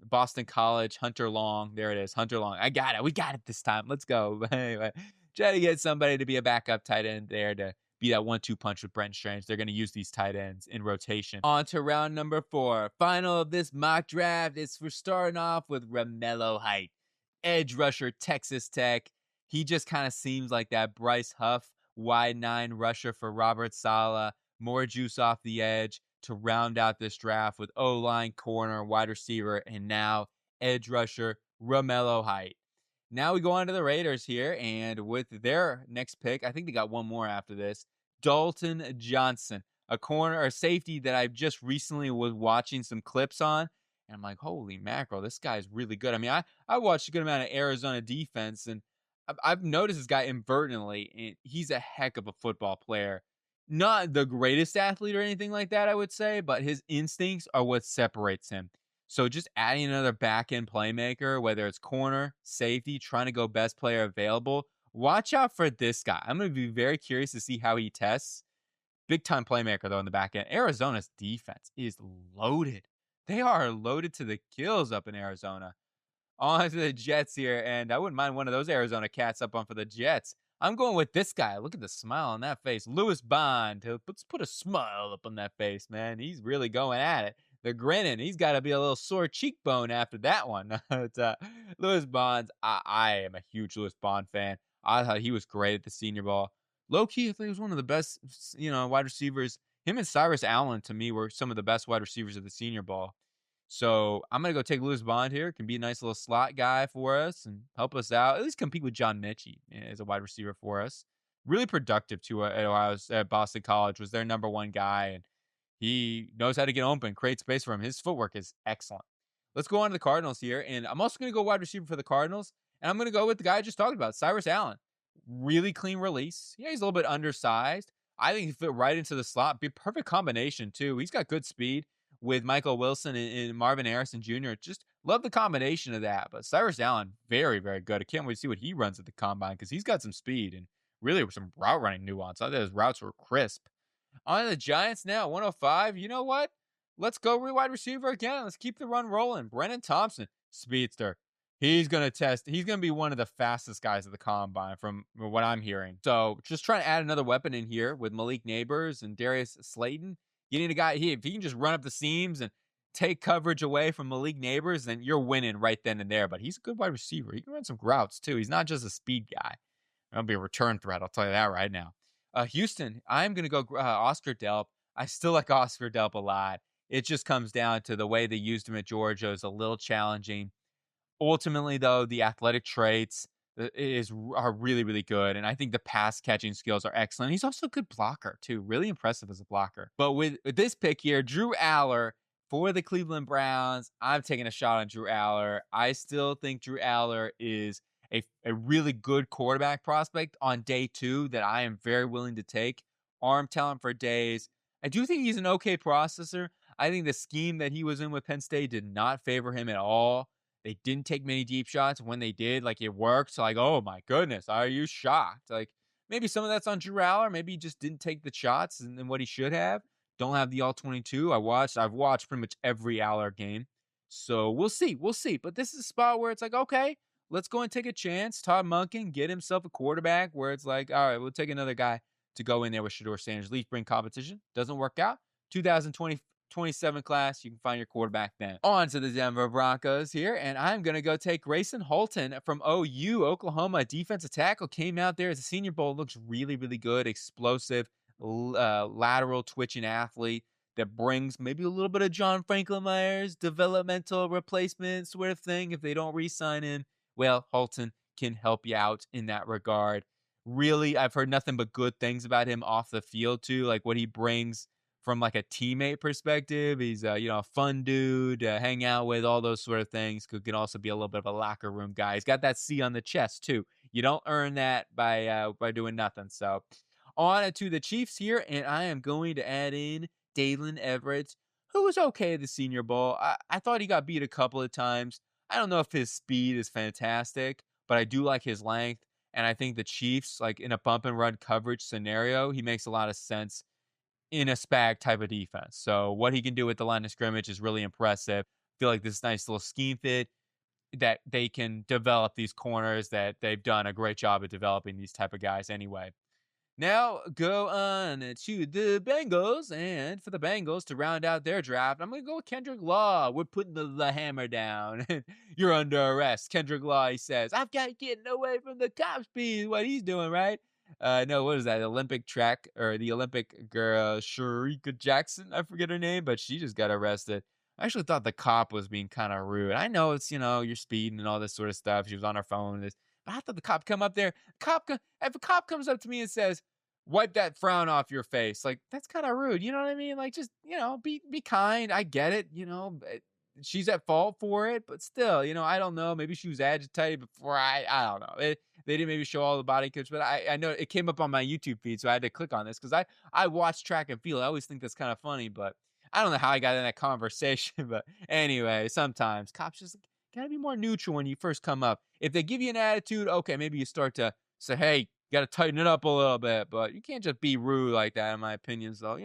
Boston College, Hunter Long. There it is, Hunter Long. I got it. We got it this time. Let's go. Anyway, try to get somebody to be a backup tight end there to be that 1-2 punch with Brent Strange. They're going to use these tight ends in rotation. On to round number 4. Final of this mock draft. We're starting off with Romello Height, edge rusher, Texas Tech. He just kind of seems like that Bryce Huff wide 9 rusher for Robert Saleh. More juice off the edge to round out this draft with O-line, corner, wide receiver, and now edge rusher Romello Height. Now we go on to the Raiders here, and with their next pick, I think they got one more after this, Dalton Johnson, a corner or safety that I just recently was watching some clips on. And I'm like, holy mackerel, this guy's really good. I mean, I watched a good amount of Arizona defense, and I've noticed this guy inadvertently, and he's a heck of a football player. Not the greatest athlete or anything like that, I would say, but his instincts are what separates him. So just adding another back end playmaker, whether it's corner, safety, trying to go best player available, watch out for this guy. I'm going to be very curious to see how he tests. Big time playmaker, though, in the back end. Arizona's defense is loaded. They are loaded to the gills up in Arizona. On to the Jets here, and I wouldn't mind one of those Arizona cats up on for the Jets. I'm going with this guy. Look at the smile on that face. Lewis Bond. Let's put a smile up on that face, man. He's really going at it. The grinning. He's got to be a little sore cheekbone after that one. Lewis Bonds. I am a huge Lewis Bond fan. I thought he was great at the Senior Bowl. Low key, I think he was one of the best, wide receivers. Him and Cyrus Allen to me were some of the best wide receivers of the Senior Bowl. So I'm gonna go take Lewis Bond here. Can be a nice little slot guy for us and help us out. At least compete with John Mechie as a wide receiver for us. Really productive too at at Boston College. Was their number one guy, and he knows how to get open, create space for him. His footwork is excellent. Let's go on to the Cardinals here, and I'm also gonna go wide receiver for the Cardinals, and I'm gonna go with the guy I just talked about, Cyrus Allen. Really clean release. Yeah, he's a little bit undersized. I think he fit right into the slot. Be a perfect combination too. He's got good speed with Michael Wilson and Marvin Harrison Jr. Just love the combination of that. But Cyrus Allen, very, very good. I can't wait to see what he runs at the combine because he's got some speed and really some route running nuance. I thought his routes were crisp. On to the Giants now, 105. You know what? Let's go wide receiver again. Let's keep the run rolling. Brennan Thompson, speedster. He's going to test. He's going to be one of the fastest guys at the combine from what I'm hearing. So just trying to add another weapon in here with Malik Neighbors and Darius Slayton. Getting a guy, if he can just run up the seams and take coverage away from Malik Neighbors, then you're winning right then and there. But he's a good wide receiver. He can run some routes too. He's not just a speed guy. That'll be a return threat. I'll tell you that right now. Houston, I'm going to go Oscar Delp. I still like Oscar Delp a lot. It just comes down to the way they used him at Georgia is a little challenging. Ultimately, though, the athletic traits are really, really good. And I think the pass catching skills are excellent. He's also a good blocker, too. Really impressive as a blocker. But with this pick here, Drew Aller for the Cleveland Browns, I'm taking a shot on Drew Aller. I still think Drew Aller is a really good quarterback prospect on day 2 that I am very willing to take. Arm talent for days. I do think he's an okay processor. I think the scheme that he was in with Penn State did not favor him at all. They didn't take many deep shots. When they did, like, it worked. So, like, oh my goodness, are you shocked? Like, maybe some of that's on Drew Aller. Maybe he just didn't take the shots and what he should have. Don't have the all 22. I've watched pretty much every Aller game. So we'll see. We'll see. But this is a spot where it's like, okay, let's go and take a chance. Todd Monken, get himself a quarterback where it's like, all right, we'll take another guy to go in there with Shedeur Sanders. Leaf bring competition. Doesn't work out. 2027 class, you can find your quarterback then. On to the Denver Broncos here, and I'm going to go take Grayson Holton from OU, Oklahoma. Defensive tackle, came out there as a Senior Bowl, looks really, really good, explosive, lateral twitching athlete that brings maybe a little bit of John Franklin Myers developmental replacement sort of thing. If they don't re-sign him, well, Holton can help you out in that regard. Really, I've heard nothing but good things about him off the field too, like what he brings from like a teammate perspective. He's a fun dude to hang out with, all those sort of things. Can also be a little bit of a locker room guy. He's got that C on the chest too. You don't earn that by doing nothing. So on to the Chiefs here, and I am going to add in Dalen Everett, who was okay at the Senior Bowl. I thought he got beat a couple of times. I don't know if his speed is fantastic, but I do like his length. And I think the Chiefs, like in a bump and run coverage scenario, he makes a lot of sense in a spag type of defense. So what he can do with the line of scrimmage is really impressive. I feel like this nice little scheme fit that they can develop these corners, that they've done a great job of developing these type of guys anyway. Now go on to the Bengals, and for the Bengals to round out their draft, I'm going to go with Kendrick Law. We're putting the hammer down. You're under arrest. Kendrick Law, he says, I've got getting away from the cops, be what he's doing, right? No, what is that? Olympic track or the Olympic girl, Sharika Jackson. I forget her name, but she just got arrested. I actually thought the cop was being kind of rude. I know it's, you're speeding and all this sort of stuff. She was on her phone. But I thought the cop come up there. If a cop comes up to me and says, wipe that frown off your face. Like, that's kind of rude. You know what I mean? Like, just, be kind. I get it. She's at fault for it, but still, I don't know. Maybe she was agitated before. I don't know. They didn't maybe show all the body clips, but I know it came up on my YouTube feed, so I had to click on this because I watch track and field. I always think that's kind of funny, but I don't know how I got in that conversation. But anyway, sometimes cops just gotta be more neutral when you first come up. If they give you an attitude, okay, maybe you start to say, hey, got to tighten it up a little bit, but you can't just be rude like that, in my opinions. Though,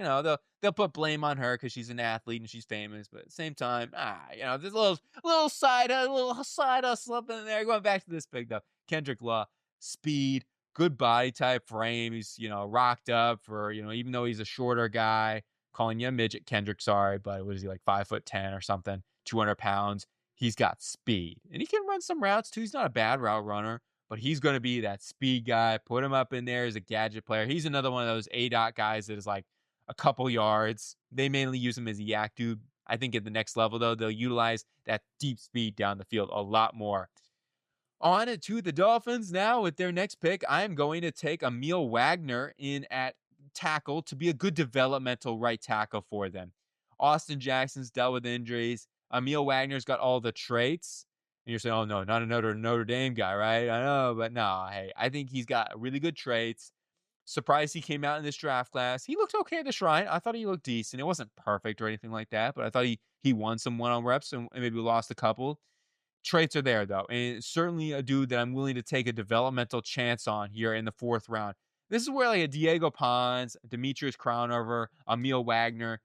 they'll put blame on her because she's an athlete and she's famous, but at the same time, there's a little side hustle up in there. Going back to this pick though, Kendrick Law, speed, good body type, frame. He's rocked up for even though he's a shorter guy. Calling you a midget, Kendrick. Sorry, but what is he, like 5'10" or something? 200 pounds. He's got speed, and he can run some routes too. He's not a bad route runner, but he's going to be that speed guy. Put him up in there as a gadget player. He's another one of those A-dot guys that is like a couple yards. They mainly use him as a yak dude. I think at the next level, though, they'll utilize that deep speed down the field a lot more. On to the Dolphins now with their next pick. I am going to take Emil Wagner in at tackle to be a good developmental right tackle for them. Austin Jackson's dealt with injuries. Emil Wagner's got all the traits. And you're saying, oh, no, not a Notre Dame guy, right? I know, but no, hey, I think he's got really good traits. Surprised he came out in this draft class. He looked okay at the Shrine. I thought he looked decent. It wasn't perfect or anything like that, but I thought he won some one-on reps and maybe lost a couple. Traits are there, though, and certainly a dude that I'm willing to take a developmental chance on here in the 4th round. This is where like a Diego Pons, Demetrius Crownover, Emil Wagner,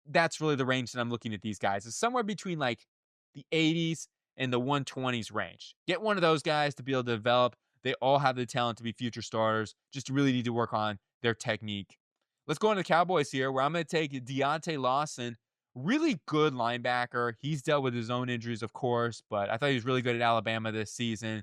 that's really the range that I'm looking at these guys. It's somewhere between like the 80s and the 120s range. Get one of those guys to be able to develop. They all have the talent to be future starters. Just really need to work on their technique. Let's go into the Cowboys here, where I'm going to take Deontay Lawson. Really good linebacker. He's dealt with his own injuries, of course, but I thought he was really good at Alabama this season.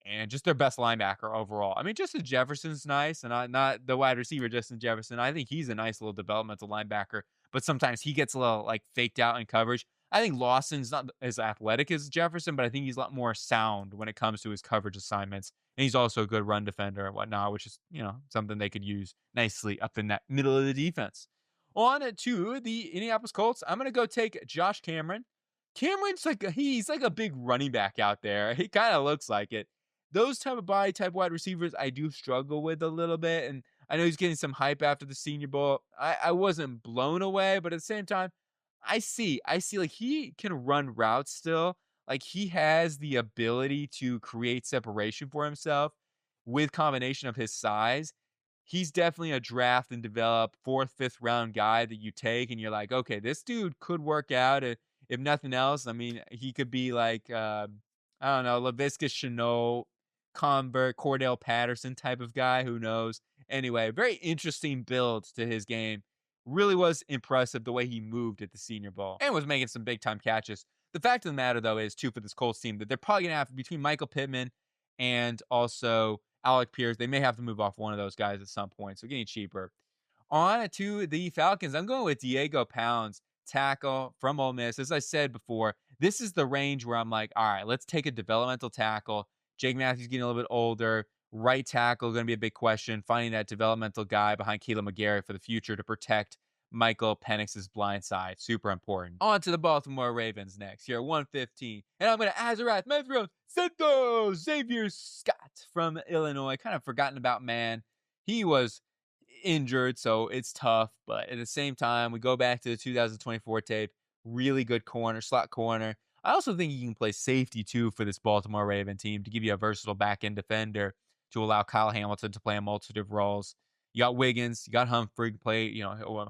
And just their best linebacker overall. I mean, Justin Jefferson's nice, and not the wide receiver, Justin Jefferson. I think he's a nice little developmental linebacker, but sometimes he gets a little like faked out in coverage. I think Lawson's not as athletic as Jefferson, but I think he's a lot more sound when it comes to his coverage assignments. And he's also a good run defender and whatnot, which is, something they could use nicely up in that middle of the defense. On to the Indianapolis Colts. I'm going to go take Josh Cameron. Cameron's he's like a big running back out there. He kind of looks like it. Those type of body type wide receivers, I do struggle with a little bit. And I know he's getting some hype after the Senior Bowl. I wasn't blown away, but at the same time, I see like he can run routes still. Like he has the ability to create separation for himself with combination of his size. He's definitely a draft and develop 4th, 5th round guy that you take and you're like, okay, this dude could work out. If nothing else, I mean, he could be like, I don't know, Laviska Shenault, Convert, Cordell Patterson type of guy. Who knows? Anyway, very interesting build to his game. Really was impressive the way he moved at the Senior Bowl and was making some big time catches. The fact of the matter, though, is too for this Colts team that they're probably going to have between Michael Pittman and also Alec Pierce. They may have to move off one of those guys at some point. So getting cheaper. On to the Falcons. I'm going with Diego Pounds, tackle from Ole Miss. As I said before, this is the range where I'm like, all right, let's take a developmental tackle. Jake Matthews getting a little bit older. Right tackle going to be a big question. Finding that developmental guy behind Kaleb McGarry for the future to protect Michael Penix's blind side. Super important. On to the Baltimore Ravens next. Here at 115. And I'm going to Azarath Methro Santos Xavier Scott from Illinois. Kind of forgotten about, man. He was injured, so it's tough. But at the same time, we go back to the 2024 tape. Really good corner, slot corner. I also think he can play safety, too, for this Baltimore Raven team to give you a versatile back-end defender to allow Kyle Hamilton to play a multitude of roles. You got Wiggins, you got Humphrey to play,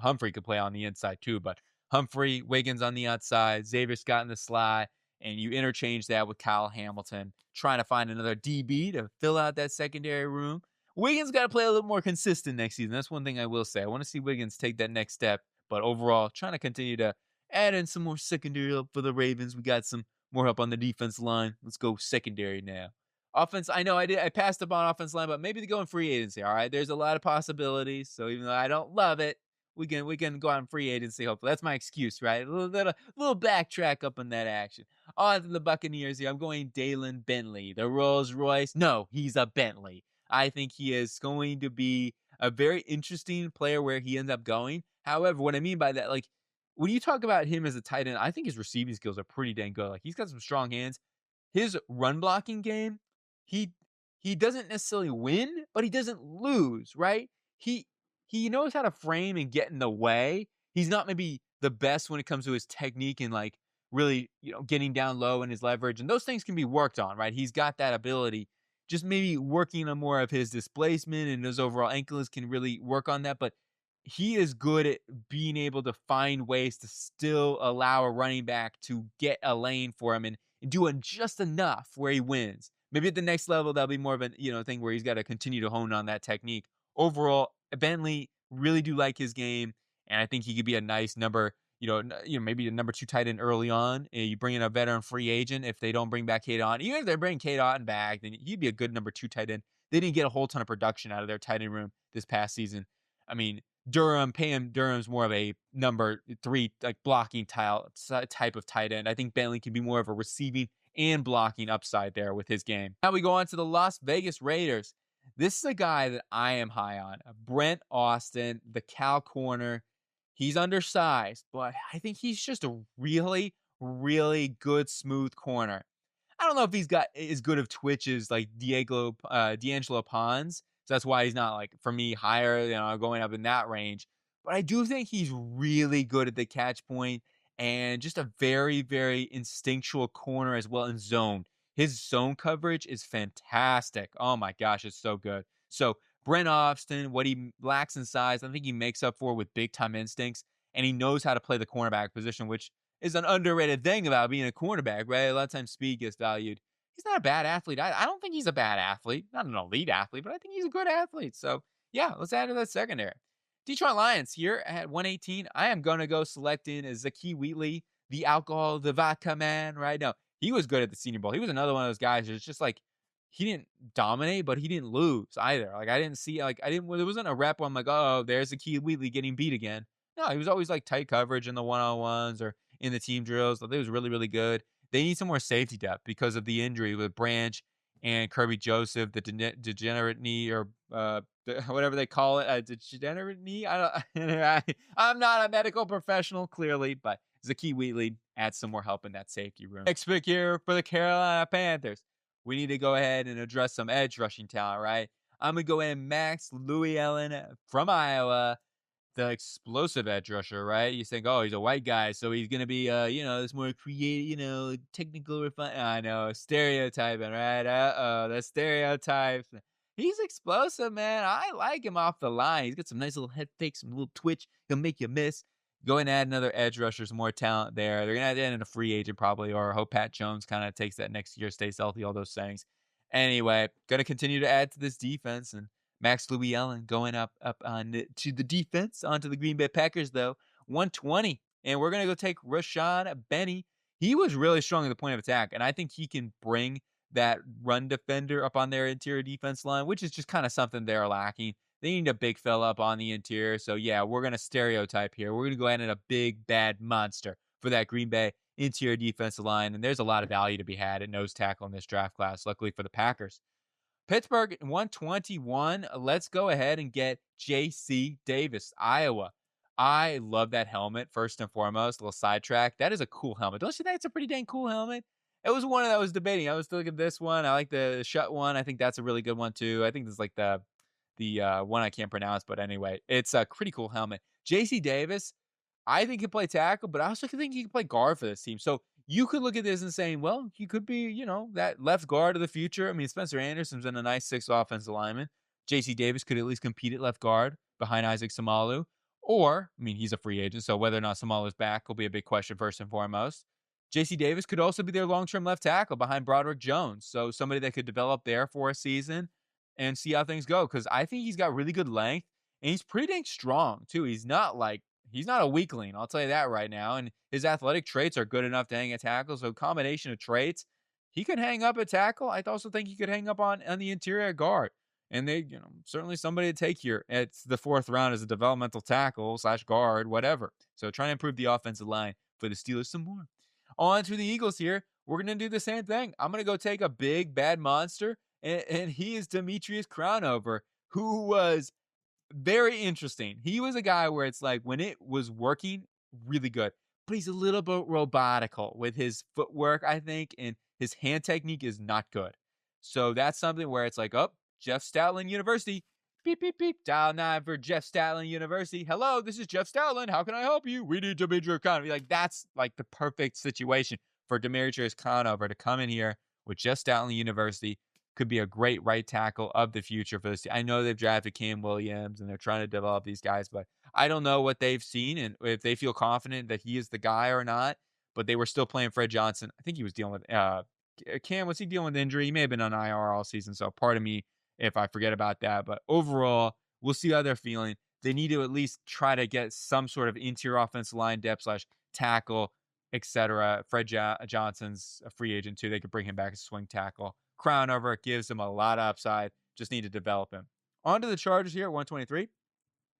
Humphrey could play on the inside, too, but Humphrey, Wiggins on the outside, Xavier Scott in the slot, and you interchange that with Kyle Hamilton, trying to find another DB to fill out that secondary room. Wiggins got to play a little more consistent next season. That's one thing I will say. I want to see Wiggins take that next step, but overall, trying to continue to add in some more secondary help for the Ravens. We got some more help on the defense line. Let's go secondary now. Offense, I know I passed up on offense line, but maybe they go in free agency. All right, there's a lot of possibilities. So even though I don't love it, we can go on free agency. Hopefully, that's my excuse, right? A little backtrack up on that action. On to the Buccaneers here. I'm going Dalen Bentley, the Rolls Royce. No, he's a Bentley. I think he is going to be a very interesting player where he ends up going. However, what I mean by that, like when you talk about him as a tight end, I think his receiving skills are pretty dang good. Like he's got some strong hands. His run blocking game, he he doesn't necessarily win, but he doesn't lose, right? He he knows how to frame and get in the way. He's not maybe the best when it comes to his technique and like really, getting down low and his leverage. And those things can be worked on, right? He's got that ability. Just maybe working on more of his displacement and his overall ankles can really work on that. But he is good at being able to find ways to still allow a running back to get a lane for him and doing just enough where he wins. Maybe at the next level, that'll be more of a thing where he's got to continue to hone on that technique. Overall, Bentley really do like his game, and I think he could be a nice number. Maybe a number 2 tight end early on. You bring in a veteran free agent if they don't bring back Cade Otton. Even if they bring Cade Otton back, then he'd be a good number 2 tight end. They didn't get a whole ton of production out of their tight end room this past season. I mean, Pam Durham's more of a number 3 like blocking type of tight end. I think Bentley can be more of a receiving and blocking upside there with his game. Now we go on to the Las Vegas Raiders. This is a guy that I am high on. Brent Austin, the Cal corner. He's undersized, but I think he's just a really, really good, smooth corner. I don't know if he's got as good of twitches like D'Angelo Pons. So that's why he's not like for me higher, going up in that range. But I do think he's really good at the catch point and just a very, very instinctual corner as well in zone. His zone coverage is fantastic. Oh my gosh, it's so good. So Brent Austin, what he lacks in size, I think he makes up for with big time instincts, and he knows how to play the cornerback position, which is an underrated thing about being a cornerback, right? A lot of times speed gets valued. He's not a bad athlete. I don't think he's a bad athlete, not an elite athlete, but I think he's a good athlete. So yeah, let's add to that secondary. Detroit Lions here at 118. I am going to go selecting Zakee Wheatley, the alcohol, the vodka man, right? No, he was good at the Senior Bowl. He was another one of those guys that's just like, he didn't dominate, but he didn't lose either. Like, I didn't see, like, there wasn't a rep where I'm like, oh, there's Zakee Wheatley getting beat again. No, he was always like tight coverage in the one-on-ones or in the team drills. So they was really, really good. They need some more safety depth because of the injury with Branch and Kirby Joseph, the degenerate knee or whatever they call it, a degenerate knee. I'm not a medical professional, clearly, but Zakee Wheatley adds some more help in that safety room. Next pick here for the Carolina Panthers. We need to go ahead and address some edge rushing talent, right? I'm going to go ahead and Max Louis-Ellen from Iowa, the explosive edge rusher, right? You think, oh, he's a white guy, so he's going to be, this more creative, technical, refined. I know, stereotyping, right? Uh-oh, the stereotypes. He's explosive, man. I like him off the line. He's got some nice little head fakes, some little twitch. He'll make you miss. Go and add another edge rusher, some more talent there. They're going to add in a free agent probably, or hope Pat Jones kind of takes that next year, stays healthy, all those things. Anyway, going to continue to add to this defense, and Max Louis-Ellen going up on to the defense, onto the Green Bay Packers, though, 120. And we're going to go take Rashaad Benny. He was really strong at the point of attack, and I think he can bring that run defender up on their interior defense line, which is just kind of something they're lacking. They need a big fella up on the interior. So, yeah, we're going to stereotype here. We're going to go ahead and a big, bad monster for that Green Bay interior defensive line. And there's a lot of value to be had at nose tackle in this draft class, luckily for the Packers. Pittsburgh 121. Let's go ahead and get J.C. Davis, Iowa. I love that helmet, first and foremost. A little sidetrack. That is a cool helmet. Don't you think it's a pretty dang cool helmet? It was one that I was debating. I was looking at this one. I like the shut one. I think that's a really good one, too. I think this is like the one I can't pronounce, but anyway, it's a pretty cool helmet. J.C. Davis, I think he can play tackle, but I also think he can play guard for this team. So you could look at this and saying, well, he could be, that left guard of the future. I mean, Spencer Anderson's been a nice 6 offensive lineman. J.C. Davis could at least compete at left guard behind Isaac Samalu. Or, I mean, he's a free agent, so whether or not Samalu's back will be a big question first and foremost. J.C. Davis could also be their long-term left tackle behind Broderick Jones. So somebody that could develop there for a season and see how things go. Because I think he's got really good length, and he's pretty dang strong, too. He's not a weakling, I'll tell you that right now. And his athletic traits are good enough to hang a tackle. So combination of traits, he could hang up a tackle. I also think he could hang up on the interior guard. And they, certainly somebody to take here at the 4th round as a developmental tackle / guard, whatever. So trying to improve the offensive line for the Steelers some more. On to the Eagles here. We're going to do the same thing. I'm going to go take a big, bad monster, and he is Demetrius Crownover, who was very interesting. He was a guy where it's like when it was working, really good, but he's a little bit robotical with his footwork, I think, and his hand technique is not good. So that's something where it's like, oh, Jeff Stoutland University. Beep, beep, beep. Dial 9 for Jeff Stoutland University. Hello, this is Jeff Stoutland. How can I help you? We need Demetrius Conover. Like, that's like the perfect situation for Demetrius Conover to come in here with Jeff Stoutland University. Could be a great right tackle of the future for this team. I know they've drafted Cam Williams and they're trying to develop these guys, but I don't know what they've seen and if they feel confident that he is the guy or not. But they were still playing Fred Johnson. I think he was dealing with Cam. Was he dealing with injury? He may have been on IR all season. So pardon me if I forget about that. But overall, we'll see how they're feeling. They need to at least try to get some sort of interior offensive line depth slash tackle, etc. Fred Johnson's a free agent too. They could bring him back as a swing tackle. Crown over gives him a lot of upside. Just need to develop him. On to the Chargers here at 123.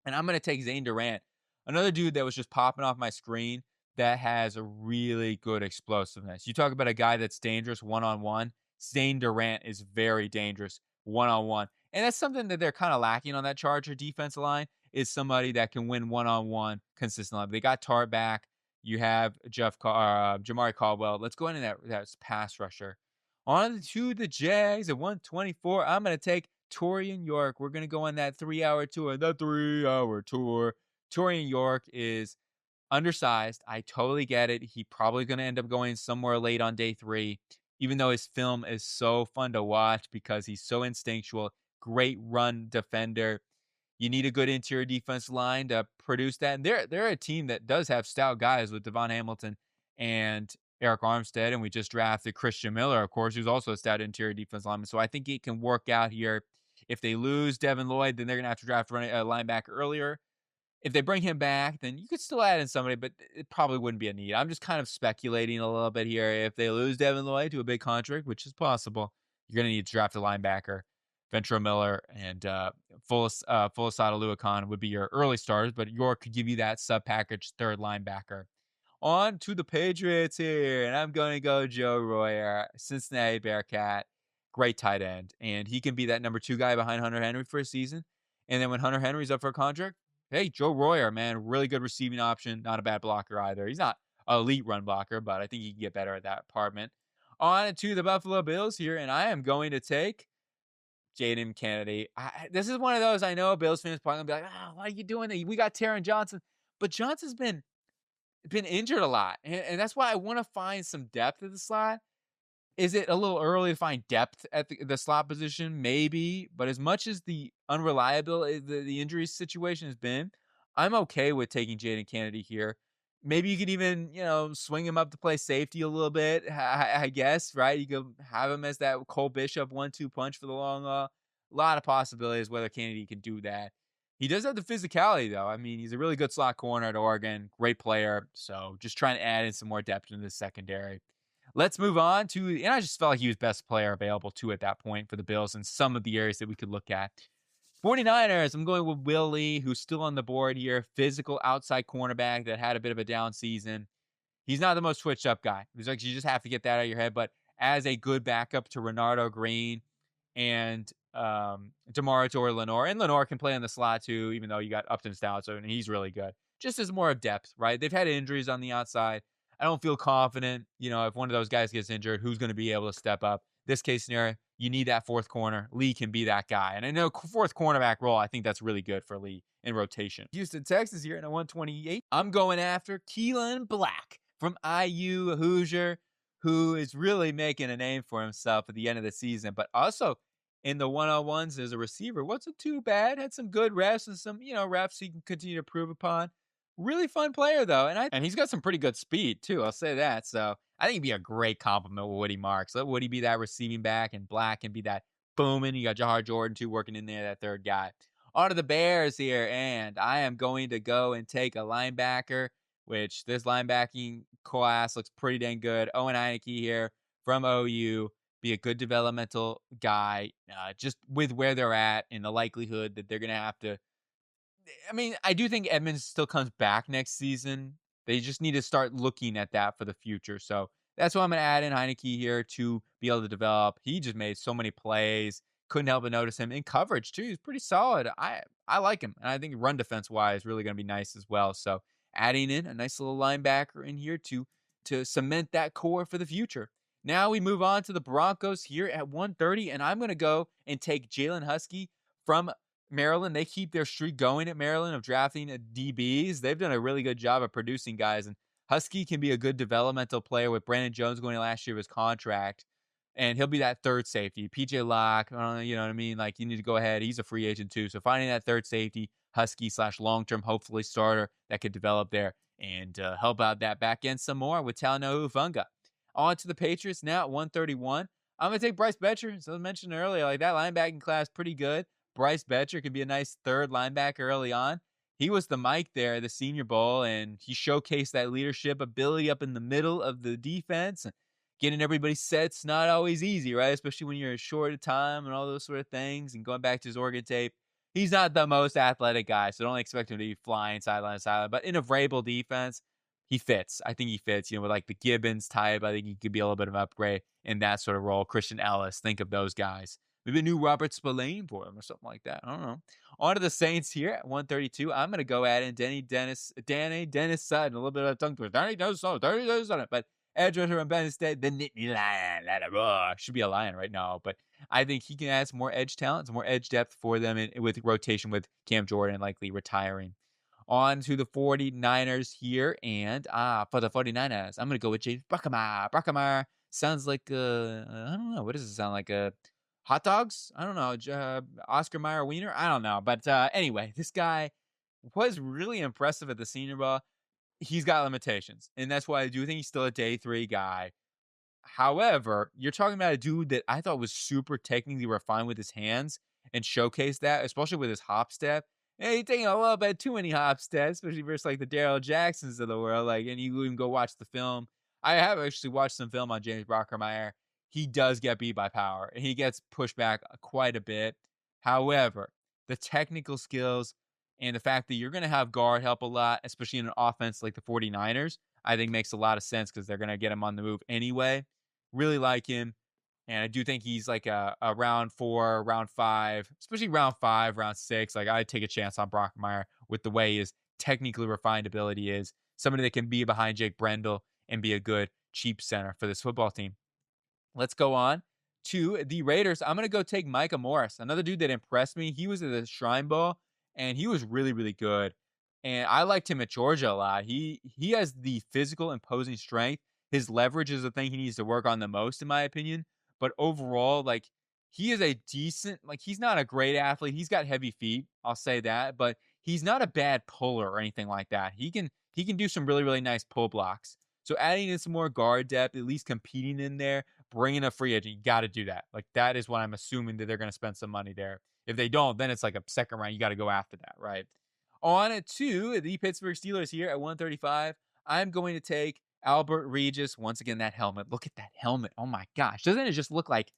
And I'm going to take Zane Durant, another dude that was just popping off my screen that has a really good explosiveness. You talk about a guy that's dangerous one-on-one. Zane Durant is very dangerous one-on-one. And that's something that they're kind of lacking on that Charger defensive line is somebody that can win one-on-one consistently. They got Tart back. You have Jamari Caldwell. Let's go into that pass rusher. On to the Jags at 124. I'm going to take Torian York. We're going to go on that 3-hour tour. The 3-hour tour. Torian York is undersized. I totally get it. He probably going to end up going somewhere late on day 3, even though his film is so fun to watch because he's so instinctual. Great run defender. You need a good interior defense line to produce that. And they're a team that does have stout guys with Devon Hamilton and Eric Armstead, and we just drafted Christian Miller, of course, who's also a stout interior defense lineman. So I think it can work out here. If they lose Devin Lloyd, then they're going to have to draft a linebacker earlier. If they bring him back, then you could still add in somebody, but it probably wouldn't be a need. I'm just kind of speculating a little bit here. If they lose Devin Lloyd to a big contract, which is possible, you're going to need to draft a linebacker. Ventrell Miller and Fulasada Luakon would be your early starters, but York could give you that sub-package third linebacker. On to the Patriots here, and I'm going to go Joe Royer, Cincinnati Bearcat, great tight end. And he can be that number 2 guy behind Hunter Henry for a season. And then when Hunter Henry's up for a contract, hey, Joe Royer, man, really good receiving option, not a bad blocker either. He's not an elite run blocker, but I think he can get better at that department. On to the Buffalo Bills here, and I am going to take Jaden Kennedy. This is one of those, I know Bills fans probably going to be like, why are you doing that? We got Taron Johnson. But Johnson's been injured a lot. And that's why I want to find some depth at the slot. Is it a little early to find depth at the slot position? Maybe. But as much as the unreliable the injury situation has been, I'm okay with taking Jaden Kennedy here. Maybe you could even, swing him up to play safety a little bit, I guess, right? You could have him as that Cole Bishop 1-2 punch for the long haul. A lot of possibilities whether Kennedy can do that. He does have the physicality, though. I mean, he's a really good slot corner at Oregon. Great player. So just trying to add in some more depth in the secondary. Let's move on to, and I just felt like he was best player available, too, at that point for the Bills in some of the areas that we could look at. 49ers, I'm going with Will Lee, who's still on the board here. Physical outside cornerback that had a bit of a down season. He's not the most switched up guy. It's like you just have to get that out of your head. But as a good backup to Renardo Green and DeMarco Lenoir. And Lenoir can play in the slot too, even though you got Upton Stout, so and he's really good. Just as more of depth, right? They've had injuries on the outside. I don't feel confident, if one of those guys gets injured, who's going to be able to step up? This case scenario, you need that fourth corner. Lee can be that guy. And I know fourth cornerback role, I think that's really good for Lee in rotation. Houston, Texas here in a 128. I'm going after Keelan Black from IU Hoosier, who is really making a name for himself at the end of the season, but also in the one-on-ones as a receiver. Wasn't too bad. Had some good reps and some, reps he can continue to prove upon. Really fun player, though. And he's got some pretty good speed, too. I'll say that. So I think he'd be a great compliment with Woody Marks. Let Woody be that receiving back, and Black can be that booming. You got Jahar Jordan, too, working in there, that third guy. On to the Bears here, and I am going to go and take a linebacker, which this linebacking class looks pretty dang good. Owen Heineke here from OU. Be a good developmental guy, just with where they're at and the likelihood that they're going to have to. I mean, I do think Edmonds still comes back next season. They just need to start looking at that for the future. So that's why I'm going to add in Heineke here to be able to develop. He just made so many plays, couldn't help but notice him in coverage too. He's pretty solid. I like him, and I think run defense wise, really going to be nice as well. So adding in a nice little linebacker in here to cement that core for the future. Now we move on to the Broncos here at 130, and I'm going to go and take Jalen Husky from Maryland. They keep their streak going at Maryland of drafting DBs. They've done a really good job of producing guys, and Husky can be a good developmental player with Brandon Jones going last year of his contract, and he'll be that third safety. PJ Locke, you know what I mean? Like, you need to go ahead. He's a free agent too. So finding that third safety, Husky / long-term, hopefully starter that could develop there and help out that back end some more with Talanoa Hufanga. On to the Patriots now at 131. I'm going to take Bryce Betcher. As I mentioned earlier, like that linebacking class, pretty good. Bryce Betcher could be a nice third linebacker early on. He was the Mike there, the Senior Bowl, and he showcased that leadership ability up in the middle of the defense. Getting everybody set's not always easy, right? Especially when you're short of time and all those sort of things. And going back to his Oregon tape, he's not the most athletic guy, so don't expect him to be flying sideline to sideline. But in a Vrabel defense, he fits. I think he fits, with like the Gibbons type. I think he could be a little bit of an upgrade in that sort of role. Christian Ellis, think of those guys. Maybe a new Robert Spillane for him or something like that. I don't know. On to the Saints here at 132. I'm going to go at it. Danny Dennis Sutton. A little bit of a tongue twister. Danny Dennis Sutton. But edge rusher from Penn State, the Nittany Lion. Should be a Lion right now. But I think he can add some more edge talent, some more edge depth for them with rotation with Cam Jordan likely retiring. On to the 49ers here. And for the 49ers, I'm going to go with James Bruckheimer. Bruckheimer sounds like, I don't know. What does it sound like? Hot dogs? I don't know. Oscar Mayer Wiener? I don't know. But anyway, this guy was really impressive at the Senior Bowl. He's got limitations, and that's why I do think he's still a day 3 guy. However, you're talking about a dude that I thought was super technically refined with his hands and showcased that, especially with his hop step. And he's taking a little bit too many hop steps, especially versus like the Daryl Jacksons of the world. Like, and you even go watch the film. I have actually watched some film on James Bruckheimer. He does get beat by power, and he gets pushed back quite a bit. However, the technical skills and the fact that you're going to have guard help a lot, especially in an offense like the 49ers, I think makes a lot of sense because they're going to get him on the move anyway. Really like him. And I do think he's like a round 4, round 5, especially round 5, round 6. Like, I'd take a chance on Bruckheimer with the way his technically refined ability is. Somebody that can be behind Jake Brendel and be a good, cheap center for this football team. Let's go on to the Raiders. I'm going to go take Micah Morris, another dude that impressed me. He was at the Shrine Bowl, and he was really, really good. And I liked him at Georgia a lot. He has the physical imposing strength. His leverage is the thing he needs to work on the most, in my opinion. But overall, like, he is a decent, like, he's not a great athlete. He's got heavy feet, I'll say that. But he's not a bad puller or anything like that. He can do some really, really nice pull blocks. So adding in some more guard depth, at least competing in there, bringing a free agent, you got to do that. Like, that is what I'm assuming that they're going to spend some money there. If they don't, then it's like a second round. You got to go after that, right? On to the Pittsburgh Steelers here at 135. I'm going to take Albert Regis. Once again, that helmet. Look at that helmet. Oh my gosh. Doesn't it just looks like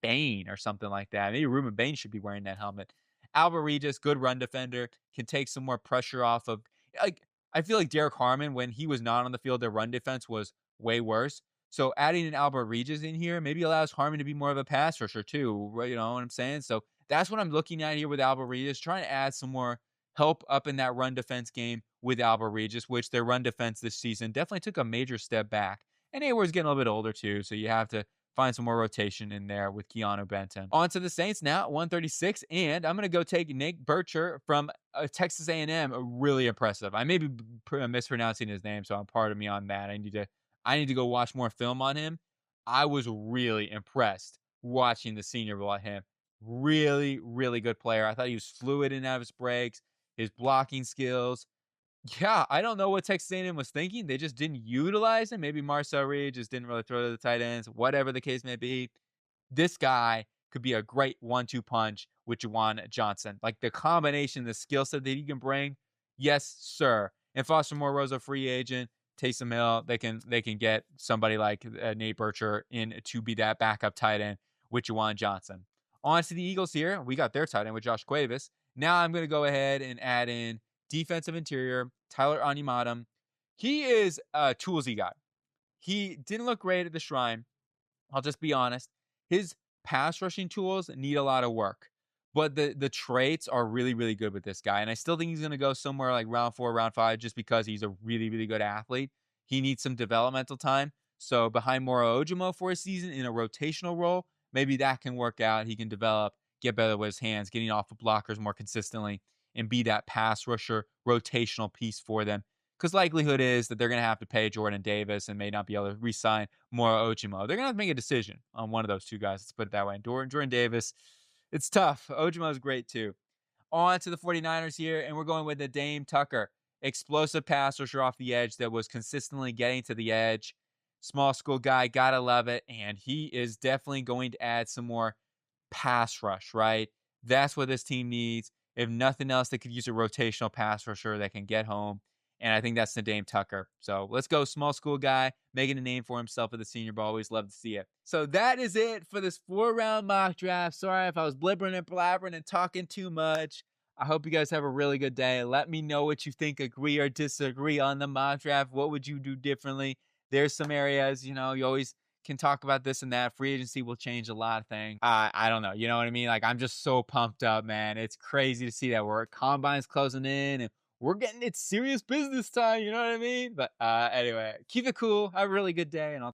Bane or something like that? Maybe Ruben Bane should be wearing that helmet. Albert Regis, good run defender, can take some more pressure off of, like, I feel like Derek Harmon, when he was not on the field, their run defense was way worse. So adding an Albert Regis in here maybe allows Harmon to be more of a pass rusher too. Right? You know what I'm saying? So that's what I'm looking at here with Albert Regis, trying to add some more help up in that run defense game with Albert Regis, which their run defense this season definitely took a major step back. And Hayward's getting a little bit older too, so you have to find some more rotation in there with Keanu Benton. On to the Saints now at 136, and I'm going to go take Nate Burcher from Texas A&M. Really impressive. I may be mispronouncing his name, so pardon me on that. I need to go watch more film on him. I was really impressed watching the Senior Bowl at him. Really, really good player. I thought he was fluid in and out of his breaks, his blocking skills. Yeah, I don't know what Texas A&M was thinking. They just didn't utilize him. Maybe Marcel Reed just didn't really throw to the tight ends, whatever the case may be. This guy could be a great 1-2 punch with Juwan Johnson. Like, the combination, the skill set that he can bring, yes, sir. And Foster Moreau is a free agent. Taysom Hill, they can get somebody like Nate Burcher in to be that backup tight end with Juwan Johnson. On to the Eagles here. We got their tight end with Josh Cuevas. Now I'm going to go ahead and add in defensive interior, Tyler Onyemata. He is a toolsy guy. He didn't look great at the Shrine. I'll just be honest. His pass rushing tools need a lot of work. But the traits are really, really good with this guy. And I still think he's going to go somewhere like round 4, round 5, just because he's a really, really good athlete. He needs some developmental time. So behind Moro Ojimo for a season in a rotational role, maybe that can work out. He can develop, get better with his hands, getting off of blockers more consistently, and be that pass rusher rotational piece for them. Because likelihood is that they're going to have to pay Jordan Davis and may not be able to re-sign Moro Ojimo. They're going to have to make a decision on one of those two guys. Let's put it that way. And Jordan Davis, it's tough. Ojimo is great too. On to the 49ers here, and we're going with the Dame Tucker. Explosive pass rusher off the edge that was consistently getting to the edge. Small school guy, gotta love it. And he is definitely going to add some more pass rush, right? That's what this team needs. If nothing else, they could use a rotational pass rusher that can get home. And I think that's the Dame Tucker. So let's go, small school guy, making a name for himself at the Senior Bowl. Always love to see it. So that is it for this 4-round mock draft. Sorry if I was blibbering and blabbering and talking too much. I hope you guys have a really good day. Let me know what you think, agree or disagree on the mock draft. What would you do differently? There's some areas, you always can talk about this and that. Free agency will change a lot of things. I don't know. You know what I mean? Like, I'm just so pumped up, man. It's crazy to see that combine's closing in and we're getting it serious business time. You know what I mean? But anyway, keep it cool. Have a really good day, and I'll